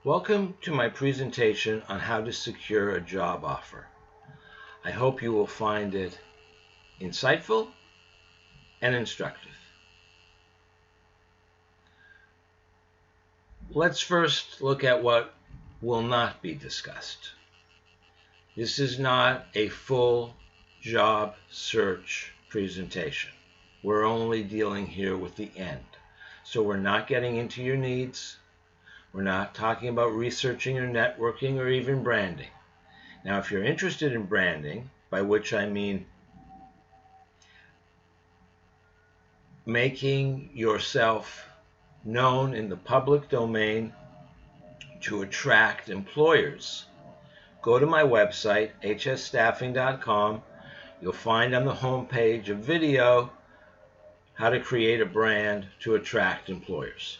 Welcome to my presentation on how to secure a job offer. I hope you will find it insightful and instructive. Let's first look at what will not be discussed. This is not a full job search presentation. We're only dealing here with the end. So we're not getting into your needs. We're not talking about researching or networking or even branding. Now, if you're interested in branding, by which I mean making yourself known in the public domain to attract employers, go to my website, hsstaffing.com. You'll find on the home page a video how to create a brand to attract employers.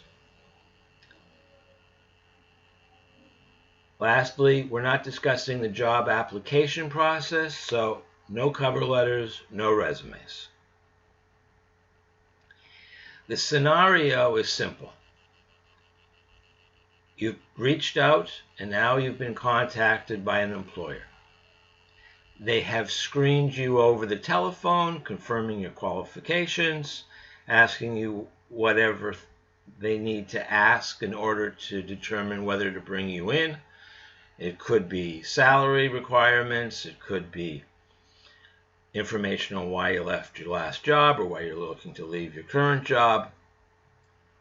Lastly, we're not discussing the job application process, so no cover letters, no resumes. The scenario is simple. You've reached out and now you've been contacted by an employer. They have screened you over the telephone, confirming your qualifications, asking you whatever they need to ask in order to determine whether to bring you in. It could be salary requirements, it could be information on why you left your last job or why you're looking to leave your current job.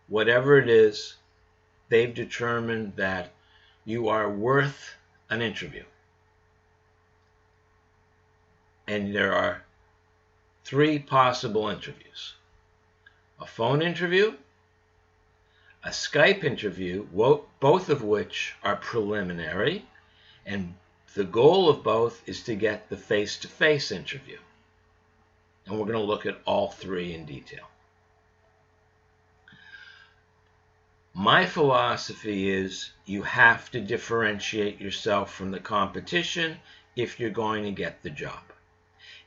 Whatever it is, they've determined that you are worth an interview. And there are 3 possible interviews: a phone interview, a Skype interview, both of which are preliminary, and the goal of both is to get the face-to-face interview. And we're going to look at all 3 in detail. My philosophy is you have to differentiate yourself from the competition if you're going to get the job.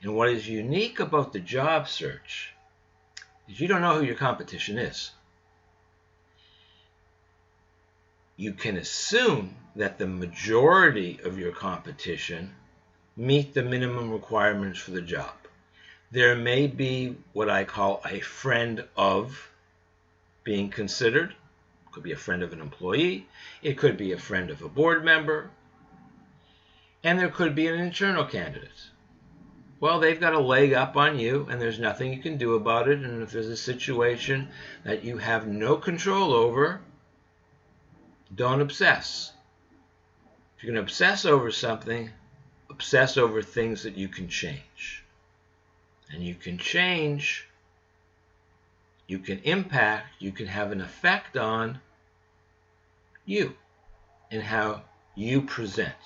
And what is unique about the job search is you don't know who your competition is. You can assume that the majority of your competition meet the minimum requirements for the job. There may be what I call a friend of being considered. It could be a friend of an employee. It could be a friend of a board member. And there could be an internal candidate. Well, they've got a leg up on you, and there's nothing you can do about it. And if there's a situation that you have no control over, don't obsess. If you're going to obsess over something, obsess over things that you can change. And you can change, you can impact, you can have an effect on you and how you present.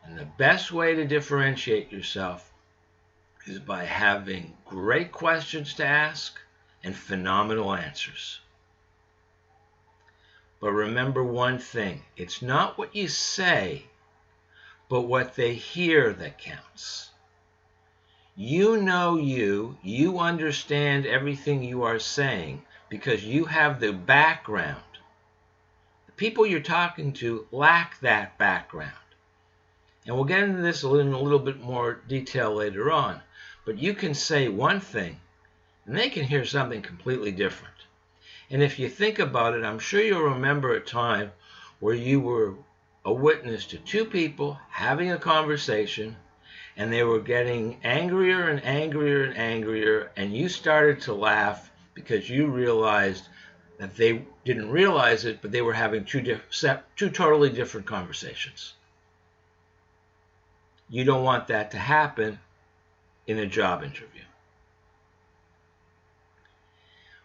And the best way to differentiate yourself is by having great questions to ask and phenomenal answers. But remember one thing, it's not what you say, but what they hear that counts. You know you understand everything you are saying because you have the background. The people you're talking to lack that background. And we'll get into this in a little bit more detail later on. But you can say one thing, and they can hear something completely different. And if you think about it, I'm sure you'll remember a time where you were a witness to 2 people having a conversation, and they were getting angrier and angrier and angrier, and you started to laugh because you realized that they didn't realize it, but they were having 2 totally different conversations. You don't want that to happen in a job interview.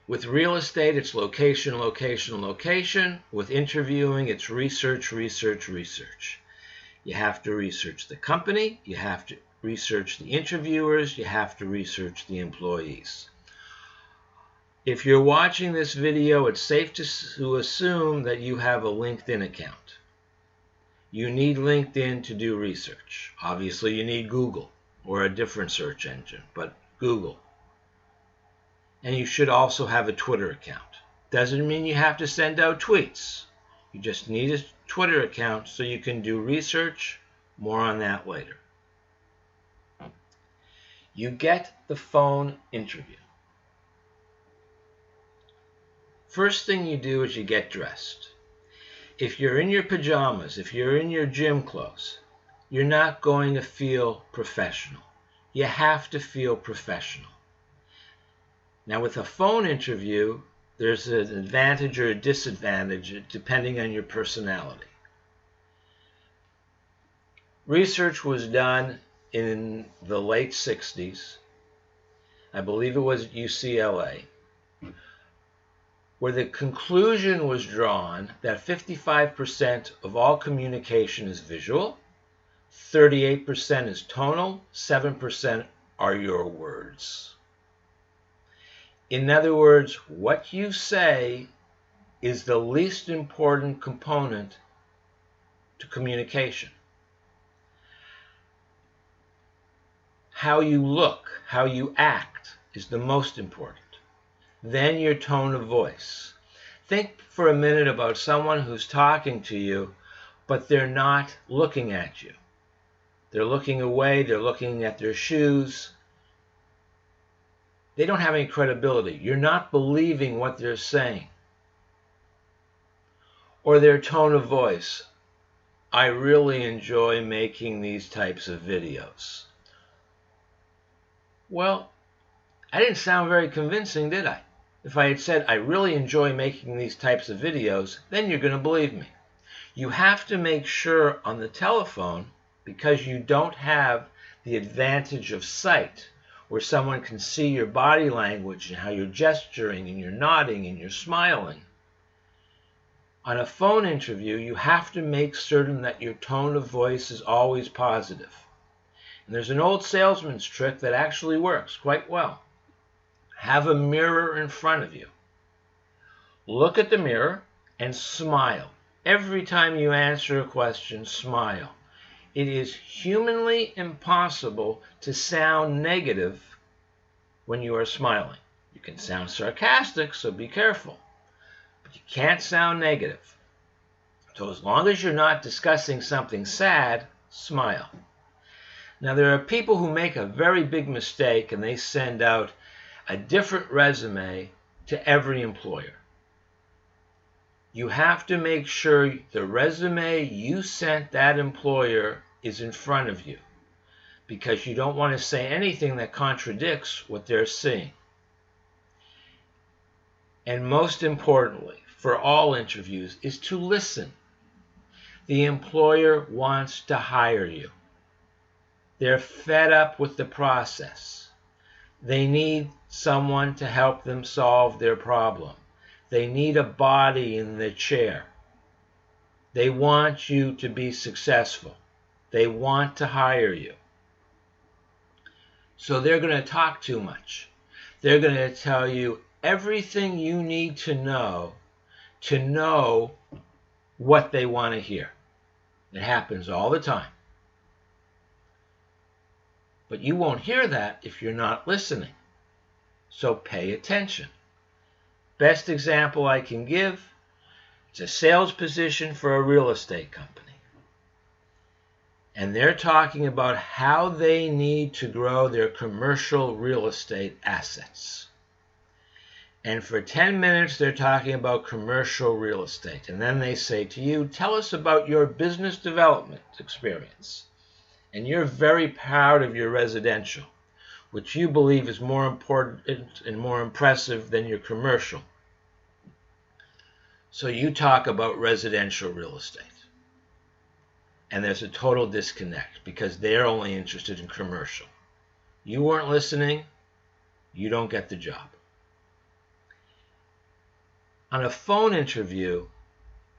With real estate, it's location, location, location. With interviewing, it's research, research, research. You have to research the company, you have to research the interviewers, you have to research the employees. If you're watching this video, it's safe to assume that you have a LinkedIn account. You need LinkedIn to do research. Obviously, you need Google or a different search engine, but Google. And you should also have a Twitter account. Doesn't mean you have to send out tweets. You just need a Twitter account so you can do research. More on that later. You get the phone interview. First thing you do is you get dressed. If you're in your pajamas, if you're in your gym clothes, you're not going to feel professional. You have to feel professional. Now, with a phone interview, there's an advantage or a disadvantage depending on your personality. Research was done in the late 60s, I believe it was at UCLA, where the conclusion was drawn that 55% of all communication is visual, 38% is tonal, 7% are your words. In other words, what you say is the least important component to communication. How you look, how you act is the most important. Then your tone of voice. Think for a minute about someone who's talking to you, but they're not looking at you. They're looking away, they're looking at their shoes. They don't have any credibility. You're not believing what they're saying. Or their tone of voice. I really enjoy making these types of videos. Well, I didn't sound very convincing, did I? If I had said, I really enjoy making these types of videos, then you're going to believe me. You have to make sure on the telephone, because you don't have the advantage of sight, where someone can see your body language and how you're gesturing and you're nodding and you're smiling. On a phone interview, you have to make certain that your tone of voice is always positive. And there's an old salesman's trick that actually works quite well. Have a mirror in front of you. Look at the mirror and smile. Every time you answer a question, smile. It is humanly impossible to sound negative when you are smiling. You can sound sarcastic, so be careful. But you can't sound negative. So as long as you're not discussing something sad, smile. Now, there are people who make a very big mistake and they send out a different resume to every employer. You have to make sure the resume you sent that employer is in front of you, because you don't want to say anything that contradicts what they're seeing. And most importantly, for all interviews, is to listen. The employer wants to hire you. They're fed up with the process. They need someone to help them solve their problem. They need a body in the chair. They want you to be successful. They want to hire you. So they're going to talk too much. They're going to tell you everything you need to know what they want to hear. It happens all the time. But you won't hear that if you're not listening. So pay attention. Best example I can give, it's a sales position for a real estate company. And they're talking about how they need to grow their commercial real estate assets. And for 10 minutes, they're talking about commercial real estate. And then they say to you, tell us about your business development experience. And you're very proud of your residential, which you believe is more important and more impressive than your commercial. So you talk about residential real estate. And there's a total disconnect because they're only interested in commercial. You weren't listening, you don't get the job. On a phone interview,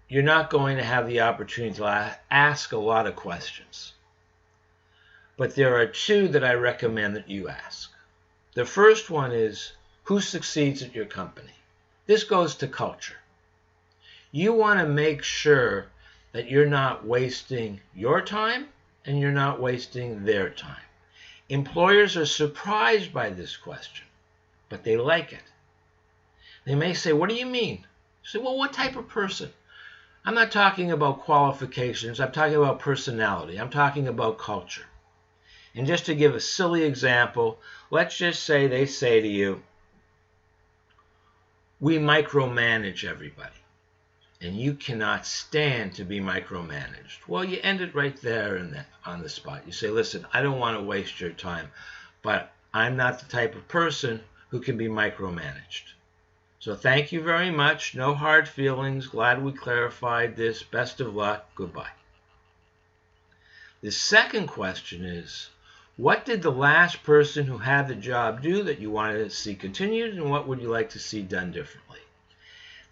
you're not going to have the opportunity to ask a lot of questions. But there are two that I recommend that you ask. The first one is, who succeeds at your company? This goes to culture. You want to make sure that you're not wasting your time and you're not wasting their time. Employers are surprised by this question, but they like it. They may say, what do you mean? You say, well, what type of person? I'm not talking about qualifications. I'm talking about personality. I'm talking about culture. And just to give a silly example, let's just say they say to you, we micromanage everybody. And you cannot stand to be micromanaged. Well, you end it right there on the spot. You say, listen, I don't want to waste your time, but I'm not the type of person who can be micromanaged. So thank you very much. No hard feelings. Glad we clarified this. Best of luck. Goodbye. The second question is, what did the last person who had the job do that you wanted to see continued, and what would you like to see done differently?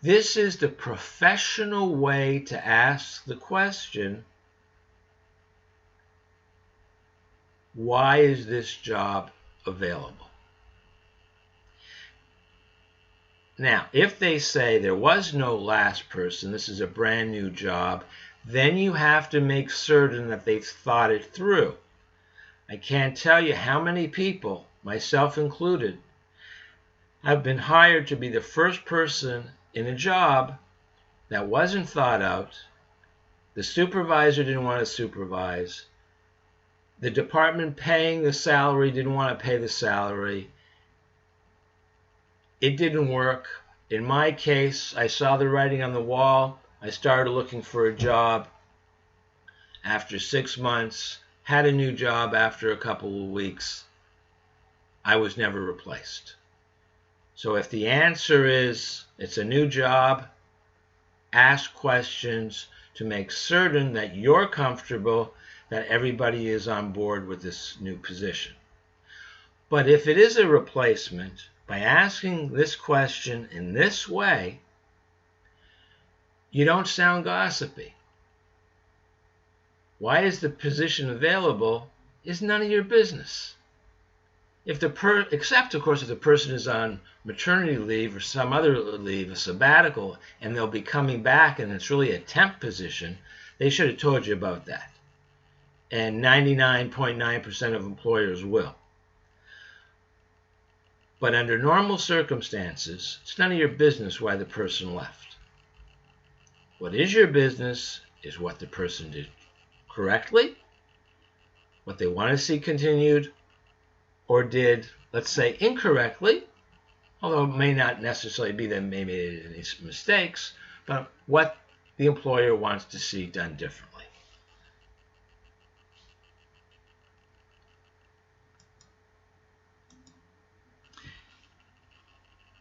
This is the professional way to ask the question, why is this job available? Now, if they say there was no last person, this is a brand new job, then you have to make certain that they've thought it through. I can't tell you how many people, myself included, have been hired to be the first person in a job that wasn't thought out. The supervisor didn't want to supervise. The department paying the salary didn't want to pay the salary. It didn't work. In my case, I saw the writing on the wall. I started looking for a job. After 6 months, had a new job after a couple of weeks. I was never replaced. So if the answer is it's a new job, ask questions to make certain that you're comfortable, that everybody is on board with this new position. But if it is a replacement, by asking this question in this way, you don't sound gossipy. Why is the position available is none of your business. Except, of course, if the person is on maternity leave or some other leave, a sabbatical, and they'll be coming back and it's really a temp position, they should have told you about that. And 99.9% of employers will. But under normal circumstances, it's none of your business why the person left. What is your business is what the person did correctly, what they want to see continued, or did, let's say, incorrectly, although it may not necessarily be that they made any mistakes, but what the employer wants to see done differently.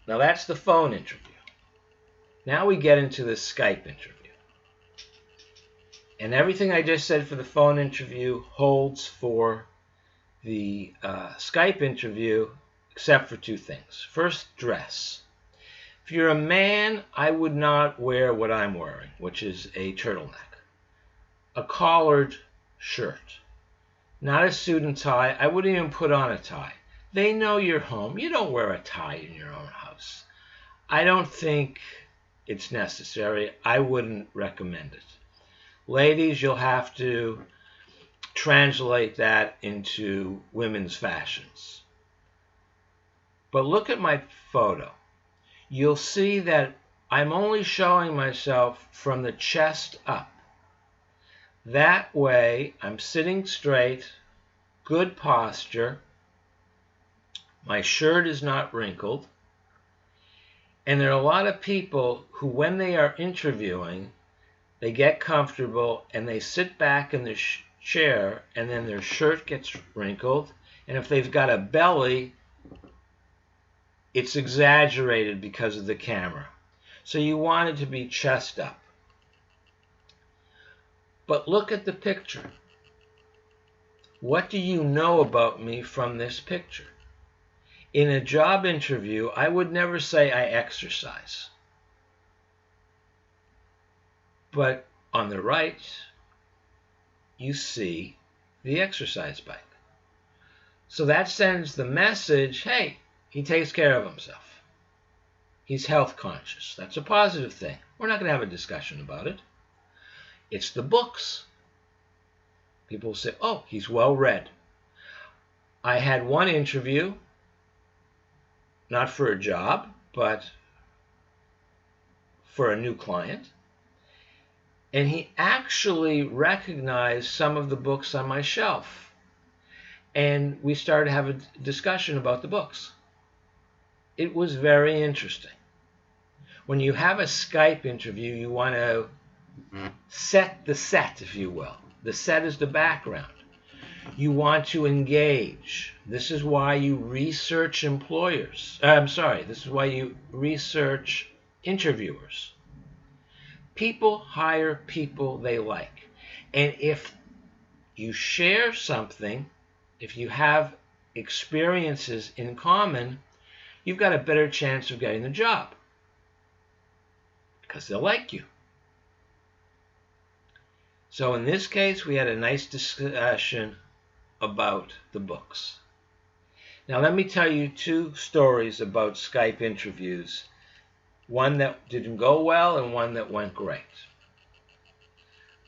Now that's the phone interview. Now we get into the Skype interview. And everything I just said for the phone interview holds for the Skype interview, except for two things. First, dress. If you're a man, I would not wear what I'm wearing, which is a turtleneck, a collared shirt, not a suit and tie. I wouldn't even put on a tie. They know you're home. You don't wear a tie in your own house. I don't think it's necessary. I wouldn't recommend it. Ladies, you'll have to translate that into women's fashions. But look at my photo. You'll see that I'm only showing myself from the chest up. That way, I'm sitting straight, good posture. My shirt is not wrinkled. And there are a lot of people who, when they are interviewing, they get comfortable and they sit back in the chair, and then their shirt gets wrinkled, and if they've got a belly, it's exaggerated because of the camera. So you want it to be chest up. But look at the picture. What do you know about me from this picture? In a job interview, I would never say I exercise. But on the right, you see the exercise bike. So that sends the message, hey, he takes care of himself. He's health conscious. That's a positive thing. We're not going to have a discussion about it. It's the books. People say, oh, he's well read. I had one interview, not for a job, but for a new client. And he actually recognized some of the books on my shelf. And we started to have a discussion about the books. It was very interesting. When you have a Skype interview, you want to set the set, if you will. The set is the background. You want to engage. This is why you research employers. This is why you research interviewers. People hire people they like. And if you share something, if you have experiences in common, you've got a better chance of getting the job because they'll like you. So in this case, we had a nice discussion about the books. Now let me tell you two stories about Skype interviews. One that didn't go well and one that went great.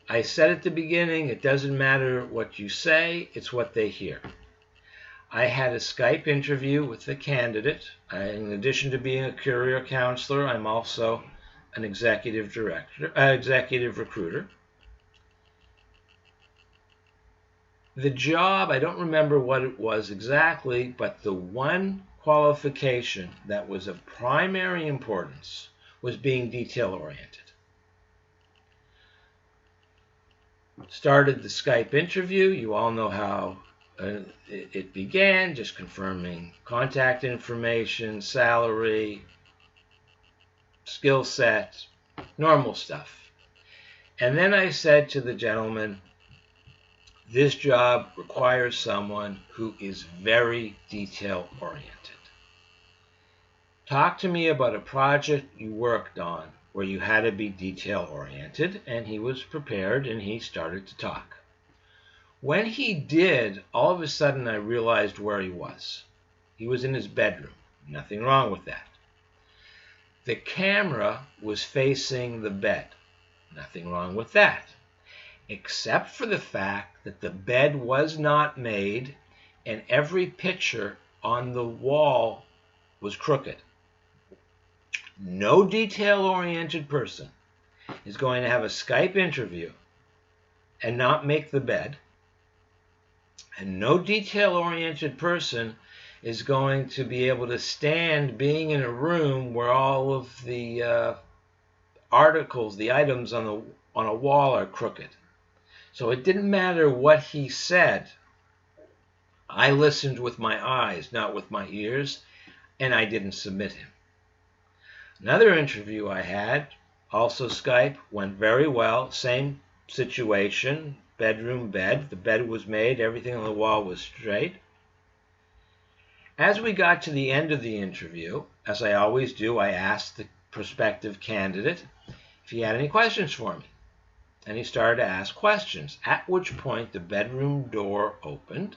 I said at the beginning, it doesn't matter what you say, it's what they hear. I had a Skype interview with the candidate. In addition to being a career counselor, I'm also an executive recruiter. The job, I don't remember what it was exactly, but the one qualification that was of primary importance was being detail-oriented. Started the Skype interview. You all know how it began, just confirming contact information, salary, skill set, normal stuff. And then I said to the gentleman, this job requires someone who is very detail-oriented. Talk to me about a project you worked on where you had to be detail-oriented, and he was prepared and he started to talk. When he did, all of a sudden I realized where he was. He was in his bedroom. Nothing wrong with that. The camera was facing the bed. Nothing wrong with that. Except for the fact that the bed was not made and every picture on the wall was crooked. No detail-oriented person is going to have a Skype interview and not make the bed. And no detail-oriented person is going to be able to stand being in a room where all of the articles, the items on a wall are crooked. So it didn't matter what he said. I listened with my eyes, not with my ears, and I didn't submit him. Another interview I had, also Skype, went very well. Same situation, bedroom bed. The bed was made, everything on the wall was straight. As we got to the end of the interview, as I always do, I asked the prospective candidate if he had any questions for me. And he started to ask questions, at which point the bedroom door opened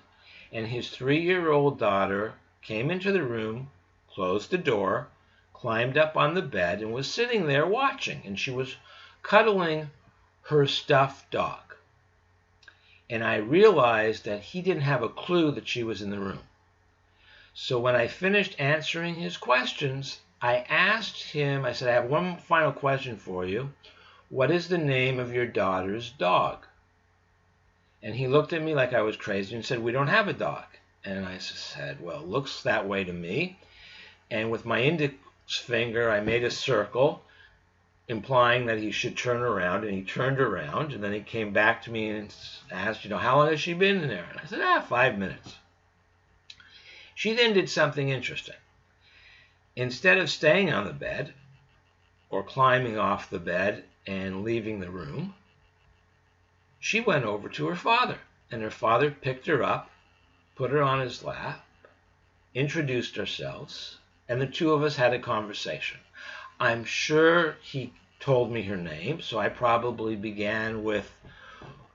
and his 3-year-old daughter came into the room, closed the door, climbed up on the bed, and was sitting there watching. And she was cuddling her stuffed dog. And I realized that he didn't have a clue that she was in the room. So when I finished answering his questions, I asked him, I said, I have one final question for you. What is the name of your daughter's dog? And he looked at me like I was crazy and said, we don't have a dog. And I said, well, it looks that way to me. And with my index finger, I made a circle, implying that he should turn around. And he turned around, and then he came back to me and asked, how long has she been in there? And I said, 5 minutes. She then did something interesting. Instead of staying on the bed or climbing off the bed and leaving the room, she went over to her father, and her father picked her up, put her on his lap, introduced ourselves, and the two of us had a conversation. I'm sure he told me her name, so I probably began with,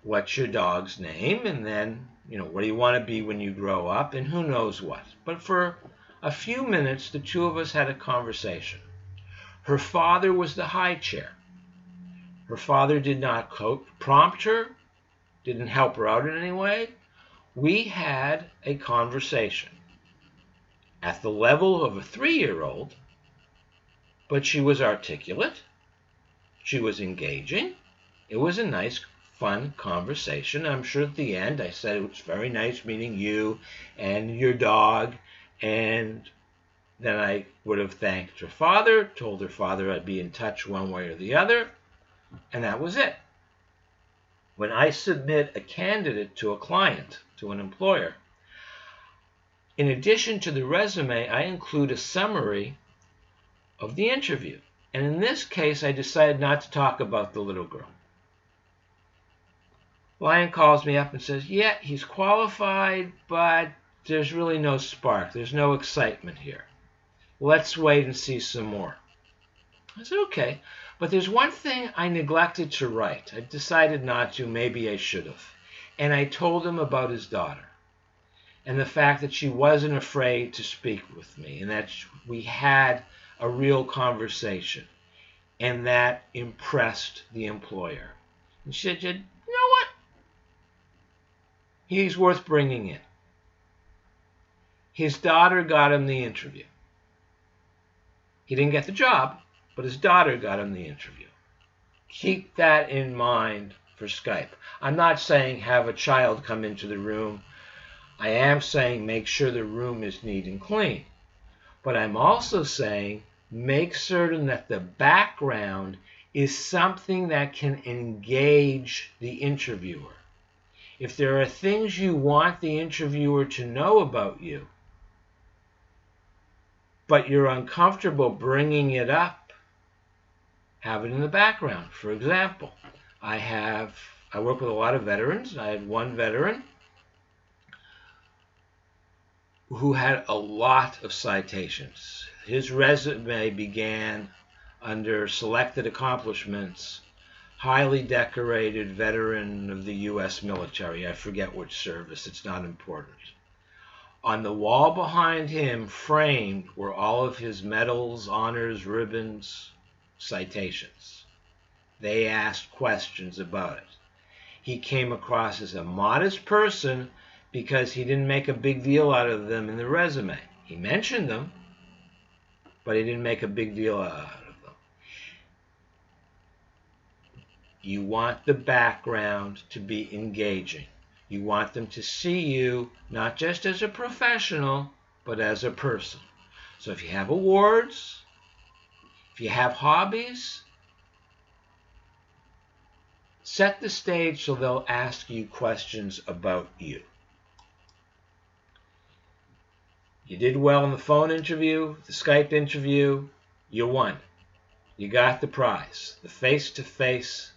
what's your dog's name? And then, what do you want to be when you grow up? And who knows what. But for a few minutes, the two of us had a conversation. Her father was the high chair. Her father did not prompt her, didn't help her out in any way. We had a conversation at the level of a 3-year-old, but she was articulate, she was engaging, It was a nice, fun conversation. I'm sure at the end I said it was very nice meeting you and your dog, and then I would have thanked her father, told her father I'd be in touch one way or the other, and that was it. When I submit a candidate to a client, to an employer, in addition to the resume, I include a summary of the interview. And in this case, I decided not to talk about the little girl. Lion calls me up and says, yeah, he's qualified, but there's really no spark. There's no excitement here. Let's wait and see some more. I said, okay. But there's one thing I neglected to write. I decided not to. Maybe I should have. And I told him about his daughter and the fact that she wasn't afraid to speak with me and that we had a real conversation. And that impressed the employer. And she said, you know what? He's worth bringing in. His daughter got him the interview. He didn't get the job, but his daughter got him the interview. Keep that in mind for Skype. I'm not saying have a child come into the room. I am saying make sure the room is neat and clean. But I'm also saying make certain that the background is something that can engage the interviewer. If there are things you want the interviewer to know about you, but you're uncomfortable bringing it up, have it in the background. For example, I work with a lot of veterans. I had one veteran who had a lot of citations. His resume began under selected accomplishments, highly decorated veteran of the U.S. military. I forget which service. It's not important. On the wall behind him, framed, were all of his medals, honors, ribbons, citations. They asked questions about it. He came across as a modest person because he didn't make a big deal out of them in the resume. He mentioned them, but he didn't make a big deal out of them. You want the background to be engaging. You want them to see you not just as a professional, but as a person. So if you have awards, if you have hobbies, set the stage so they'll ask you questions about you. You did well in the phone interview, the Skype interview, you won. You got the prize, the face-to-face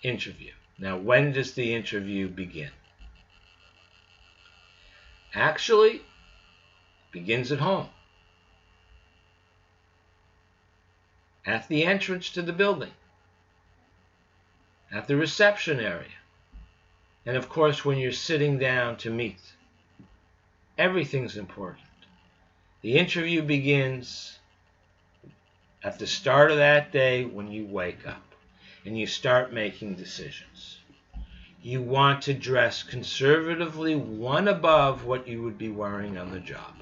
interview. Now, when does the interview begin? Actually, it begins at home. At the entrance to the building. At the reception area. And of course, when you're sitting down to meet. Everything's important. The interview begins at the start of that day when you wake up and you start making decisions. You want to dress conservatively, one above what you would be wearing on the job.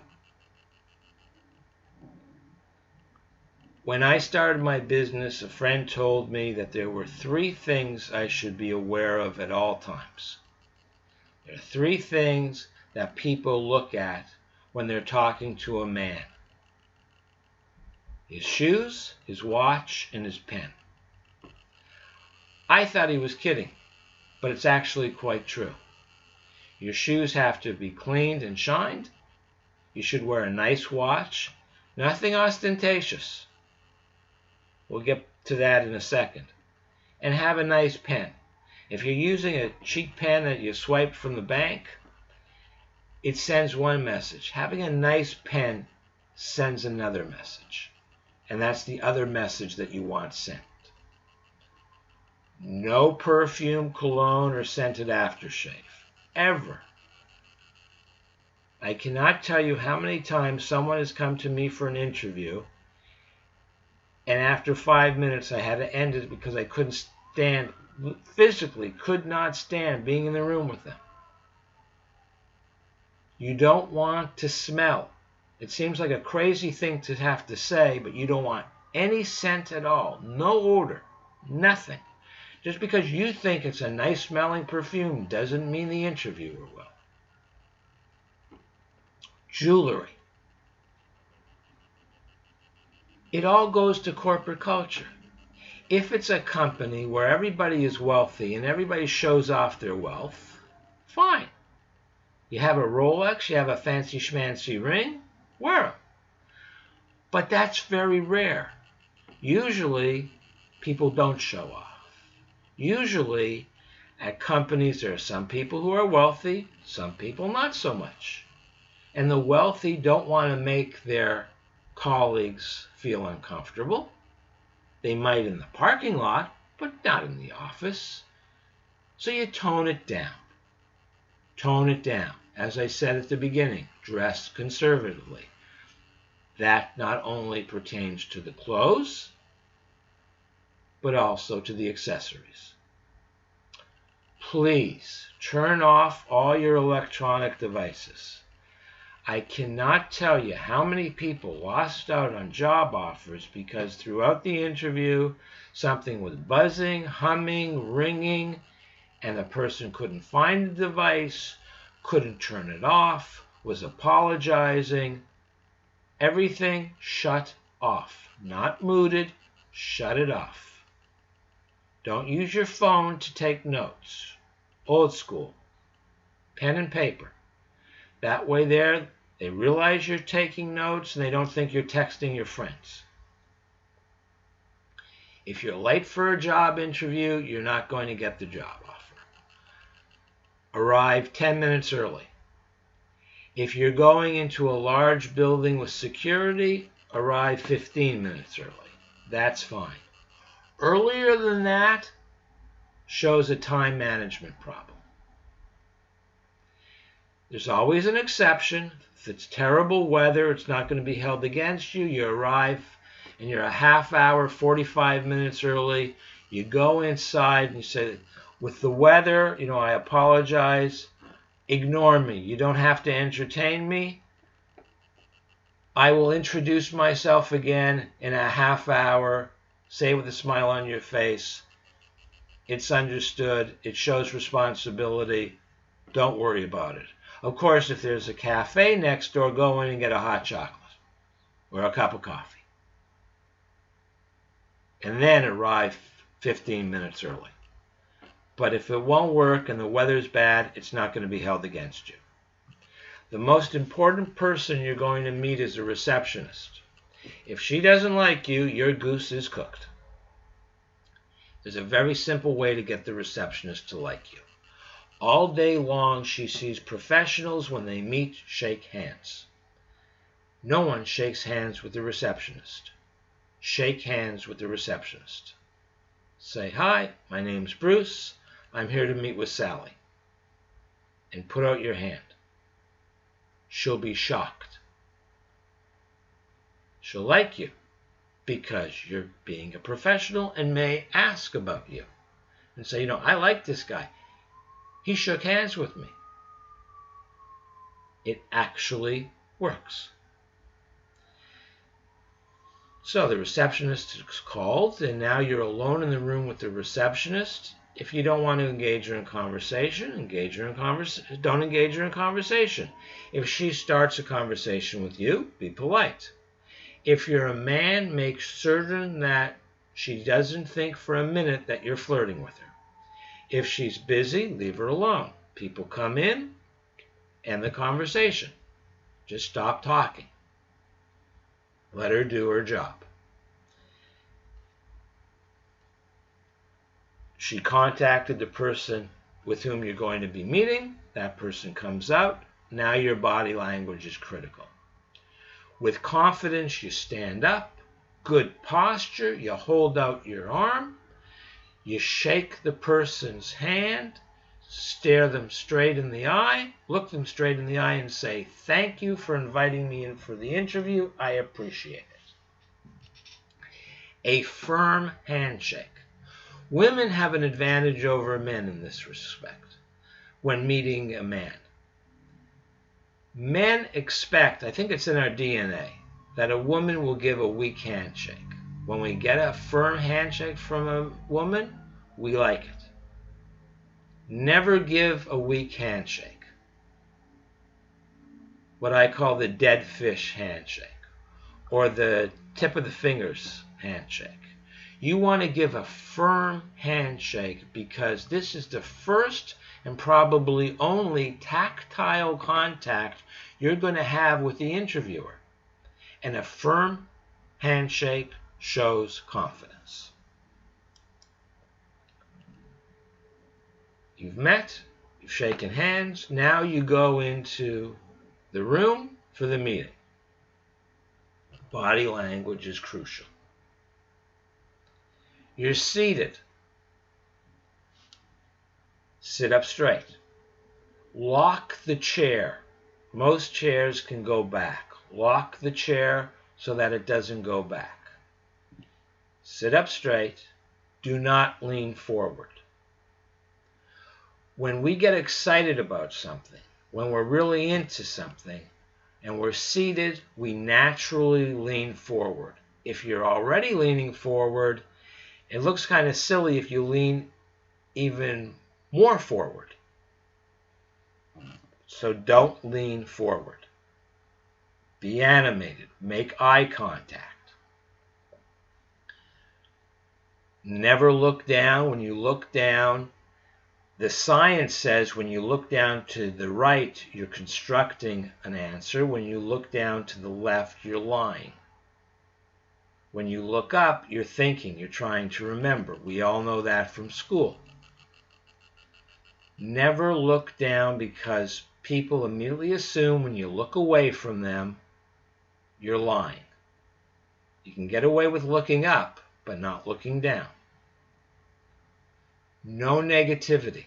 When I started my business, a friend told me that there were 3 things I should be aware of at all times. There are 3 things that people look at when they're talking to a man. His shoes, his watch, and his pen. I thought he was kidding, but it's actually quite true. Your shoes have to be cleaned and shined. You should wear a nice watch, nothing ostentatious. We'll get to that in a second. And have a nice pen. If you're using a cheap pen that you swiped from the bank, it sends one message. Having a nice pen sends another message. And that's the other message that you want sent. No perfume, cologne, or scented aftershave. Ever. I cannot tell you how many times someone has come to me for an interview, and after 5 minutes I had to end it because I couldn't stand, physically could not stand being in the room with them. You don't want to smell. It seems like a crazy thing to have to say, but you don't want any scent at all. No odor. Nothing. Just because you think it's a nice smelling perfume doesn't mean the interviewer will. Jewelry. It all goes to corporate culture. If it's a company where everybody is wealthy and everybody shows off their wealth, fine. You have a Rolex, you have a fancy schmancy ring, wear them. But that's very rare. Usually, people don't show off. Usually, at companies, there are some people who are wealthy, some people not so much. And the wealthy don't want to make their colleagues feel uncomfortable. They might in the parking lot, but not in the office. So you tone it down. Tone it down. As I said at the beginning, dress conservatively. That not only pertains to the clothes, but also to the accessories. Please turn off all your electronic devices. I cannot tell you how many people lost out on job offers because throughout the interview, something was buzzing, humming, ringing, and the person couldn't find the device, couldn't turn it off, was apologizing. Everything shut off. Not muted, shut it off. Don't use your phone to take notes. Old school. Pen and paper. That way they realize you're taking notes and they don't think you're texting your friends. If you're late for a job interview, you're not going to get the job offer. Arrive 10 minutes early. If you're going into a large building with security, arrive 15 minutes early. That's fine. Earlier than that shows a time management problem. There's always an exception. If it's terrible weather, it's not going to be held against you. You arrive and you're a half hour, 45 minutes early. You go inside and you say, with the weather, I apologize. Ignore me. You don't have to entertain me. I will introduce myself again in a half hour. Say with a smile on your face, it's understood. It shows responsibility. Don't worry about it. Of course, if there's a cafe next door, go in and get a hot chocolate or a cup of coffee. And then arrive 15 minutes early. But if it won't work and the weather's bad, it's not going to be held against you. The most important person you're going to meet is a receptionist. If she doesn't like you, your goose is cooked. There's a very simple way to get the receptionist to like you. All day long, she sees professionals when they meet shake hands. No one shakes hands with the receptionist. Shake hands with the receptionist. Say, hi, my name's Bruce. I'm here to meet with Sally. And put out your hand. She'll be shocked. She'll like you because you're being a professional and may ask about you. And say, I like this guy. He shook hands with me. It actually works. So the receptionist is called, and now you're alone in the room with the receptionist. If you don't want to engage her in conversation, don't engage her in conversation. If she starts a conversation with you, be polite. If you're a man, make certain that she doesn't think for a minute that you're flirting with her. If she's busy, leave her alone. People come in, end the conversation. Just stop talking. Let her do her job. She contacted the person with whom you're going to be meeting. That person comes out. Now your body language is critical. With confidence, you stand up. Good posture. You hold out your arm. You shake the person's hand. Stare them straight in the eye. Look them straight in the eye and say, thank you for inviting me in for the interview. I appreciate it. A firm handshake. Women have an advantage over men in this respect when meeting a man. Men expect, I think it's in our DNA, that a woman will give a weak handshake. When we get a firm handshake from a woman, we like it. Never give a weak handshake, what I call the dead fish handshake, or the tip of the fingers handshake. You want to give a firm handshake because this is the first and probably only tactile contact you're going to have with the interviewer. And a firm handshake shows confidence. You've met, you've shaken hands, now you go into the room for the meeting. Body language is crucial. You're seated. Sit up straight. Lock the chair. Most chairs can go back. Lock the chair so that it doesn't go back. Sit up straight. Do not lean forward. When we get excited about something, when we're really into something, and we're seated, we naturally lean forward. If you're already leaning forward, it looks kind of silly if you lean even more forward. So don't lean forward. Be animated. Make eye contact. Never look down. When you look down, the science says when you look down to the right, you're constructing an answer. When you look down to the left, you're lying. When you look up, you're thinking, you're trying to remember. We all know that from school. Never look down because people immediately assume when you look away from them, you're lying. You can get away with looking up, but not looking down. No negativity.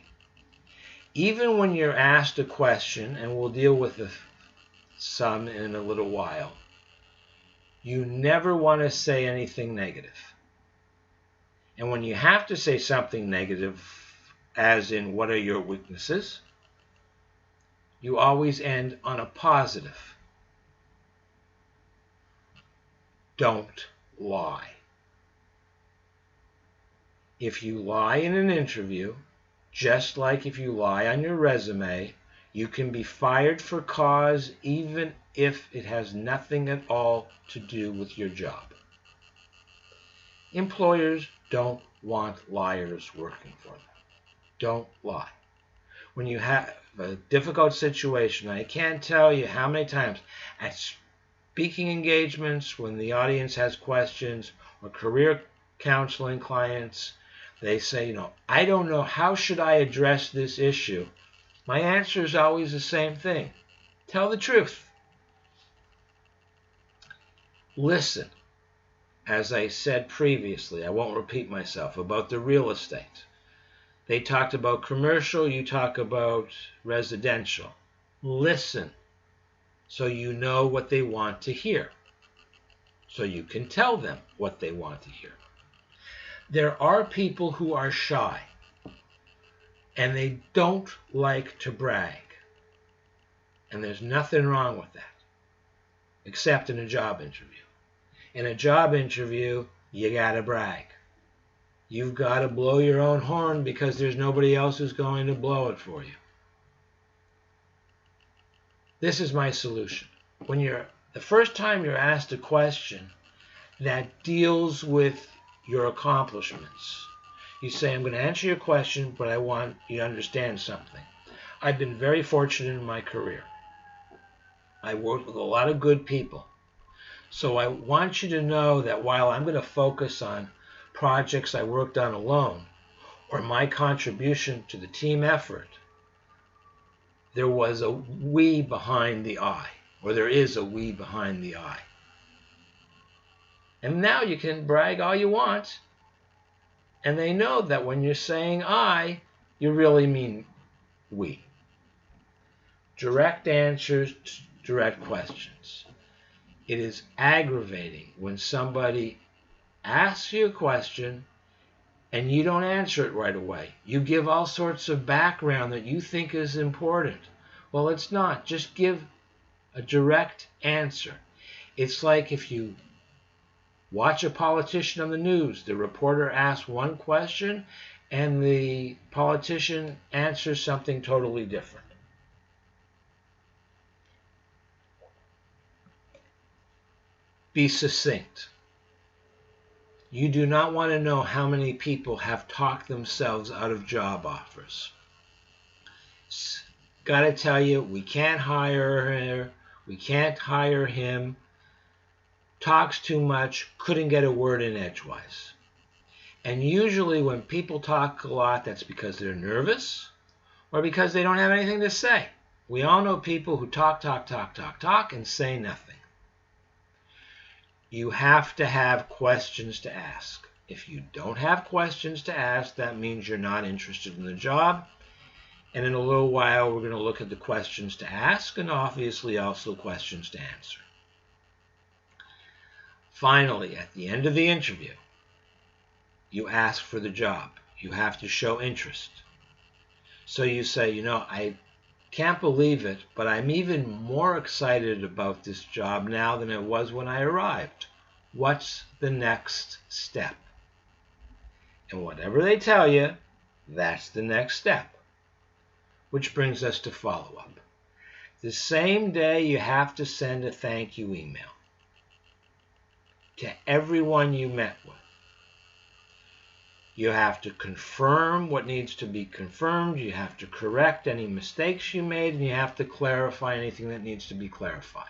Even when you're asked a question, and we'll deal with some in a little while, you never want to say anything negative. And when you have to say something negative, as in what are your weaknesses, you always end on a positive. Don't lie. If you lie in an interview, just like if you lie on your resume, you can be fired for cause even if it has nothing at all to do with your job. Employers don't want liars working for them. Don't lie. When you have a difficult situation, I can't tell you how many times at speaking engagements, when the audience has questions, or career counseling clients, they say, I don't know, how should I address this issue? My answer is always the same thing. Tell the truth. Listen. As I said previously, I won't repeat myself, about the real estate. They talked about commercial, you talk about residential. Listen so you know what they want to hear, so you can tell them what they want to hear. There are people who are shy, and they don't like to brag. And there's nothing wrong with that, except in a job interview. In a job interview, you gotta brag. You've got to blow your own horn because there's nobody else who's going to blow it for you. This is my solution. When the first time you're asked a question that deals with your accomplishments, you say, I'm going to answer your question, but I want you to understand something. I've been very fortunate in my career. I worked with a lot of good people. So I want you to know that while I'm going to focus on projects I worked on alone, or my contribution to the team effort, there was a we behind the I, or there is a we behind the I. And now you can brag all you want, and they know that when you're saying I, you really mean we. Direct answers to direct questions. It is aggravating when somebody asks you a question and you don't answer it right away. You give all sorts of background that you think is important. Well, it's not. Just give a direct answer. It's like if you watch a politician on the news, the reporter asks one question and the politician answers something totally different. Be succinct. You do not want to know how many people have talked themselves out of job offers. Got to tell you, we can't hire her, we can't hire him, talks too much, couldn't get a word in edgewise. And usually when people talk a lot, that's because they're nervous or because they don't have anything to say. We all know people who talk, and say nothing. You have to have questions to ask. If you don't have questions to ask, that means you're not interested in the job. And in a little while, we're going to look at the questions to ask and obviously also questions to answer. Finally, at the end of the interview, you ask for the job. You have to show interest. So you say, I can't believe it, but I'm even more excited about this job now than I was when I arrived. What's the next step? And whatever they tell you, that's the next step. Which brings us to follow-up. The same day, you have to send a thank you email to everyone you met with. You have to confirm what needs to be confirmed. You have to correct any mistakes you made, and you have to clarify anything that needs to be clarified.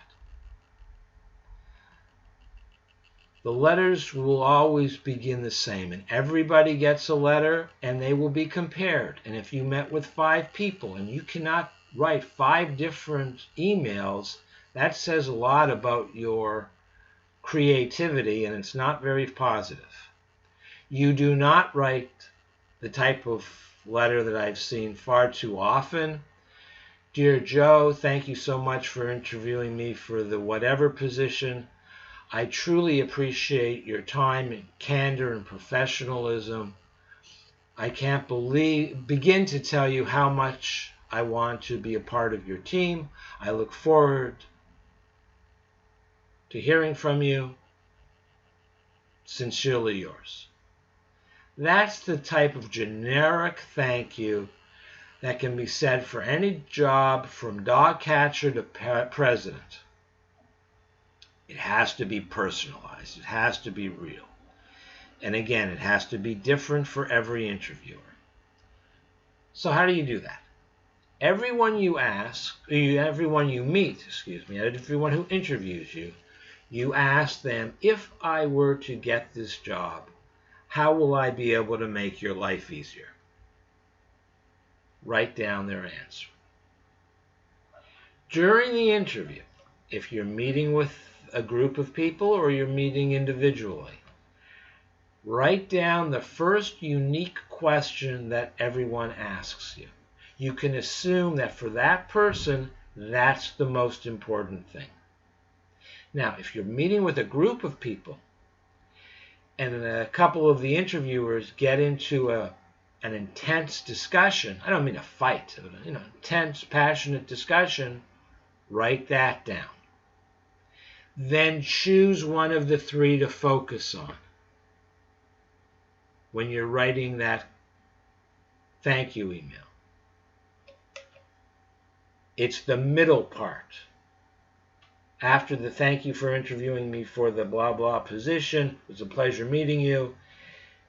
The letters will always begin the same, and everybody gets a letter, and they will be compared. And if you met with 5 people and you cannot write 5 different emails, that says a lot about your creativity, and it's not very positive. You do not write the type of letter that I've seen far too often. Dear Joe, thank you so much for interviewing me for the whatever position. I truly appreciate your time and candor and professionalism. I can't begin to tell you how much I want to be a part of your team. I look forward to hearing from you. Sincerely yours. That's the type of generic thank you that can be said for any job from dog catcher to president. It has to be personalized. It has to be real. And again, it has to be different for every interviewer. So how do you do that? Everyone you meet, everyone who interviews you, you ask them, if I were to get this job, how will I be able to make your life easier? Write down their answer. During the interview, if you're meeting with a group of people or you're meeting individually, write down the first unique question that everyone asks you. You can assume that for that person, that's the most important thing. Now, if you're meeting with a group of people and a couple of the interviewers get into an intense discussion, I don't mean a fight, intense, passionate discussion, write that down. Then choose one of the 3 to focus on when you're writing that thank you email. It's the middle part. After the thank you for interviewing me for the blah blah position, it was a pleasure meeting you,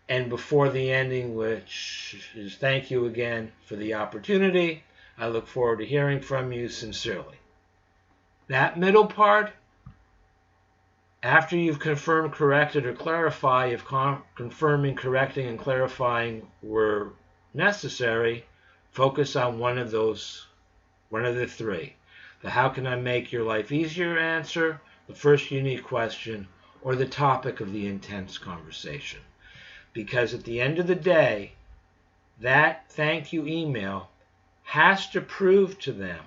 and before the ending, which is thank you again for the opportunity. I look forward to hearing from you sincerely. That middle part, after you've confirmed, corrected, or clarified, if confirming, correcting, and clarifying were necessary, focus on one of the 3. The how can I make your life easier answer, the first unique question, or the topic of the intense conversation. Because at the end of the day, that thank you email has to prove to them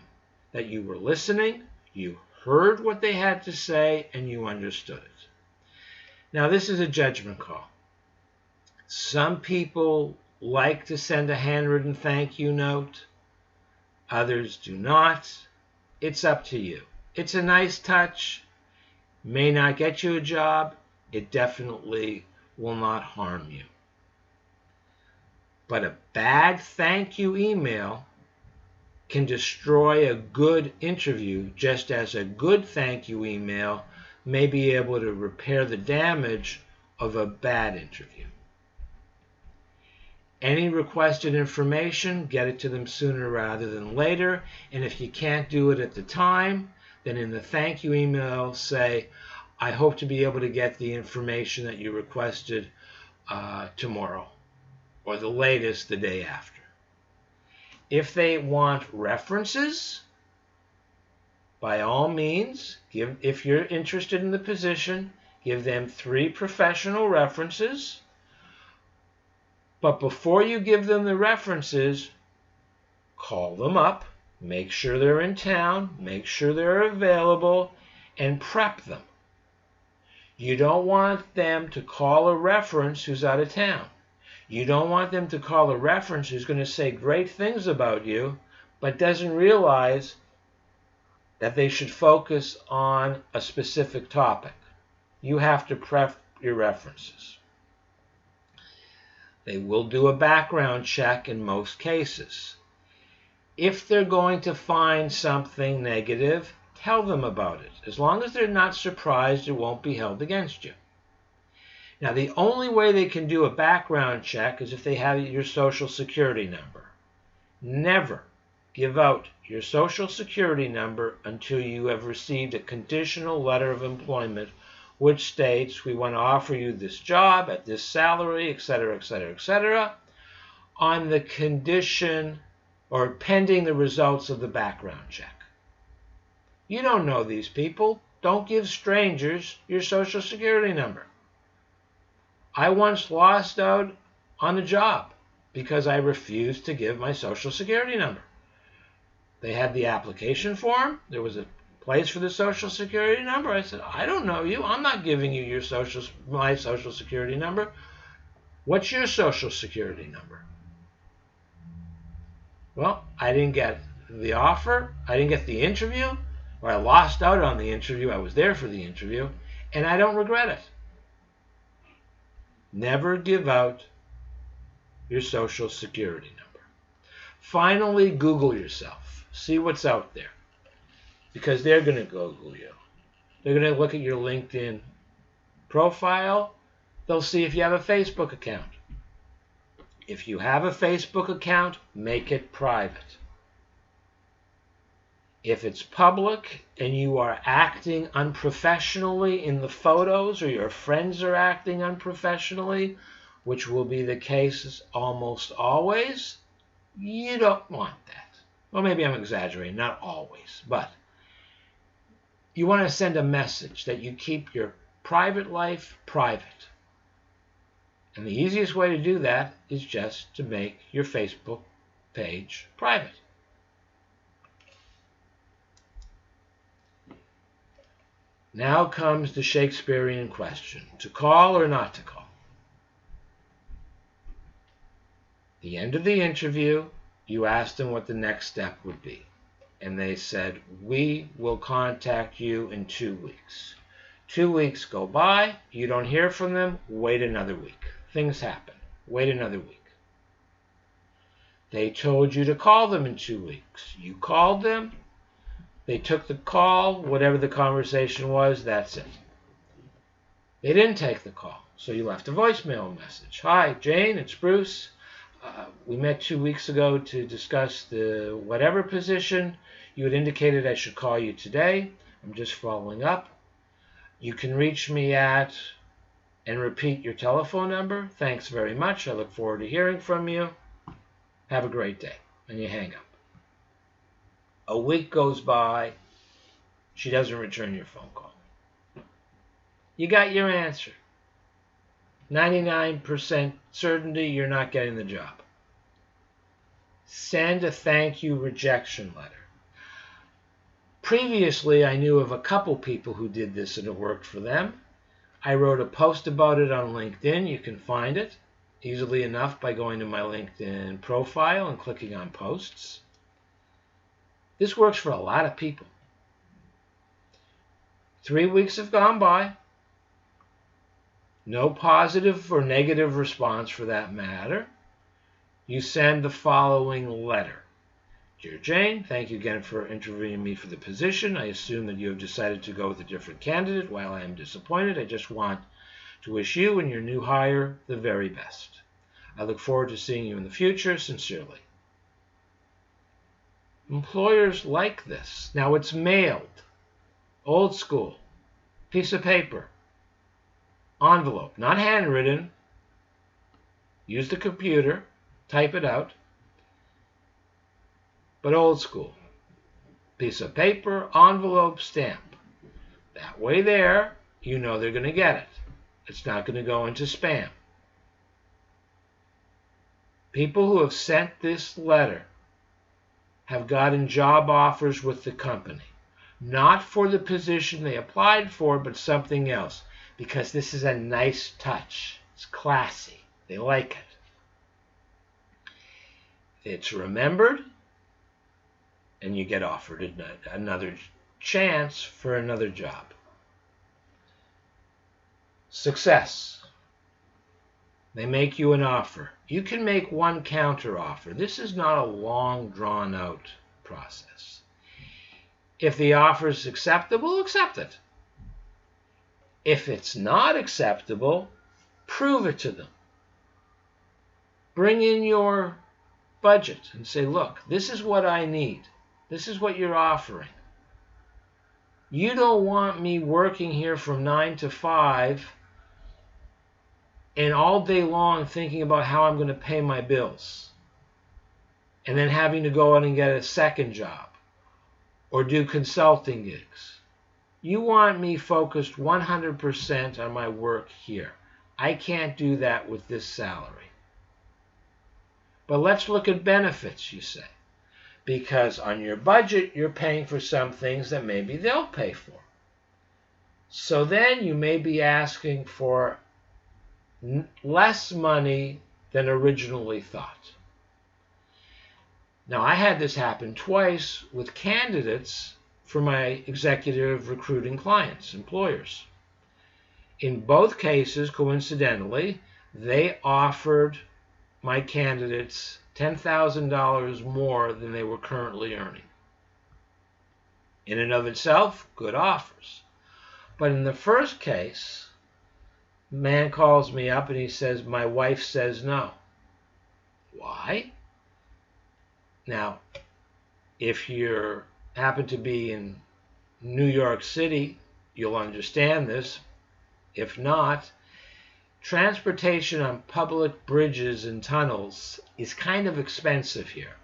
that you were listening, you heard what they had to say, and you understood it. Now, this is a judgment call. Some people like to send a handwritten thank you note. Others do not. It's up to you. It's a nice touch. May not get you a job. It definitely will not harm you. But a bad thank you email can destroy a good interview, just as a good thank you email may be able to repair the damage of a bad interview. Any requested information, get it to them sooner rather than later. And if you can't do it at the time, then in the thank you email, say, I hope to be able to get the information that you requested tomorrow, or the latest the day after. If they want references, by all means, if you're interested in the position, give them 3 professional references. But before you give them the references, call them up, make sure they're in town, make sure they're available, and prep them. You don't want them to call a reference who's out of town. You don't want them to call a reference who's going to say great things about you, but doesn't realize that they should focus on a specific topic. You have to prep your references. They will do a background check in most cases. If they're going to find something negative, tell them about it. As long as they're not surprised, it won't be held against you. Now, the only way they can do a background check is if they have your Social Security number. Never give out your Social Security number until you have received a conditional letter of employment which states we want to offer you this job at this salary, etc., etc., etc., on the condition or pending the results of the background check. You don't know these people. Don't give strangers your Social Security number. I once lost out on a job because I refused to give my Social Security number. They had the application form. There was a place for the Social Security number. I said, I don't know you. I'm not giving you my Social Security number. What's your Social Security number? Well, I didn't get the offer. I didn't get the interview, or I lost out on the interview. I was there for the interview, and I don't regret it. Never give out your Social Security number. Finally, Google yourself. See what's out there. Because they're going to Google you. They're going to look at your LinkedIn profile. They'll see if you have a Facebook account. If you have a Facebook account, make it private. If it's public and you are acting unprofessionally in the photos, or your friends are acting unprofessionally, which will be the case almost always, you don't want that. Well, maybe I'm exaggerating, not always, but you want to send a message that you keep your private life private. And the easiest way to do that is just to make your Facebook page private. Now comes the Shakespearean question, to call or not to call. The end of the interview, you asked them what the next step would be. And they said, we will contact you in 2 weeks. 2 weeks go by, you don't hear from them, wait another week. Things happen. Wait another week. They told you to call them in 2 weeks. You called them. They took the call, whatever the conversation was, that's it. They didn't take the call, so you left a voicemail message. Hi, Jane, it's Bruce. We met 2 weeks ago to discuss the whatever position. You had indicated I should call you today. I'm just following up. You can reach me at, and repeat your telephone number. Thanks very much. I look forward to hearing from you. Have a great day. And you hang up. A week goes by. She doesn't return your phone call. You got your answer. 99% certainty you're not getting the job. Send a thank you rejection letter. Previously, I knew of a couple people who did this and it worked for them. I wrote a post about it on LinkedIn. You can find it easily enough by going to my LinkedIn profile and clicking on posts. This works for a lot of people. 3 weeks have gone by. No positive or negative response for that matter. You send the following letter. Dear Jane, thank you again for interviewing me for the position. I assume that you have decided to go with a different candidate. While I am disappointed, I just want to wish you and your new hire the very best. I look forward to seeing you in the future. Sincerely. Employers like this. Now it's mailed. Old school. Piece of paper. Envelope. Not handwritten. Use the computer. Type it out. But old school. Piece of paper, envelope, stamp. That way there, you know they're going to get it. It's not going to go into spam. People who have sent this letter have gotten job offers with the company. Not for the position they applied for, but something else. Because this is a nice touch. It's classy. They like it. It's remembered. And you get offered another chance for another job. Success. They make you an offer. You can make one counter offer. This is not a long, drawn-out process. If the offer is acceptable, accept it. If it's not acceptable, prove it to them. Bring in your budget and say, look, this is what I need. This is what you're offering. You don't want me working here from 9 to 5 and all day long thinking about how I'm going to pay my bills and then having to go out and get a second job or do consulting gigs. You want me focused 100% on my work here. I can't do that with this salary. But let's look at benefits, you say. Because on your budget, you're paying for some things that maybe they'll pay for. So then you may be asking for less money than originally thought. Now, I had this happen twice with candidates for my executive recruiting clients, employers. In both cases, coincidentally, they offered my candidates $10,000 more than they were currently earning. In and of itself, good offers. But in the first case, the man calls me up and he says, my wife says no. Why? Now, if you happen to be in New York City, you'll understand this. If not, transportation on public bridges and tunnels is kind of expensive here.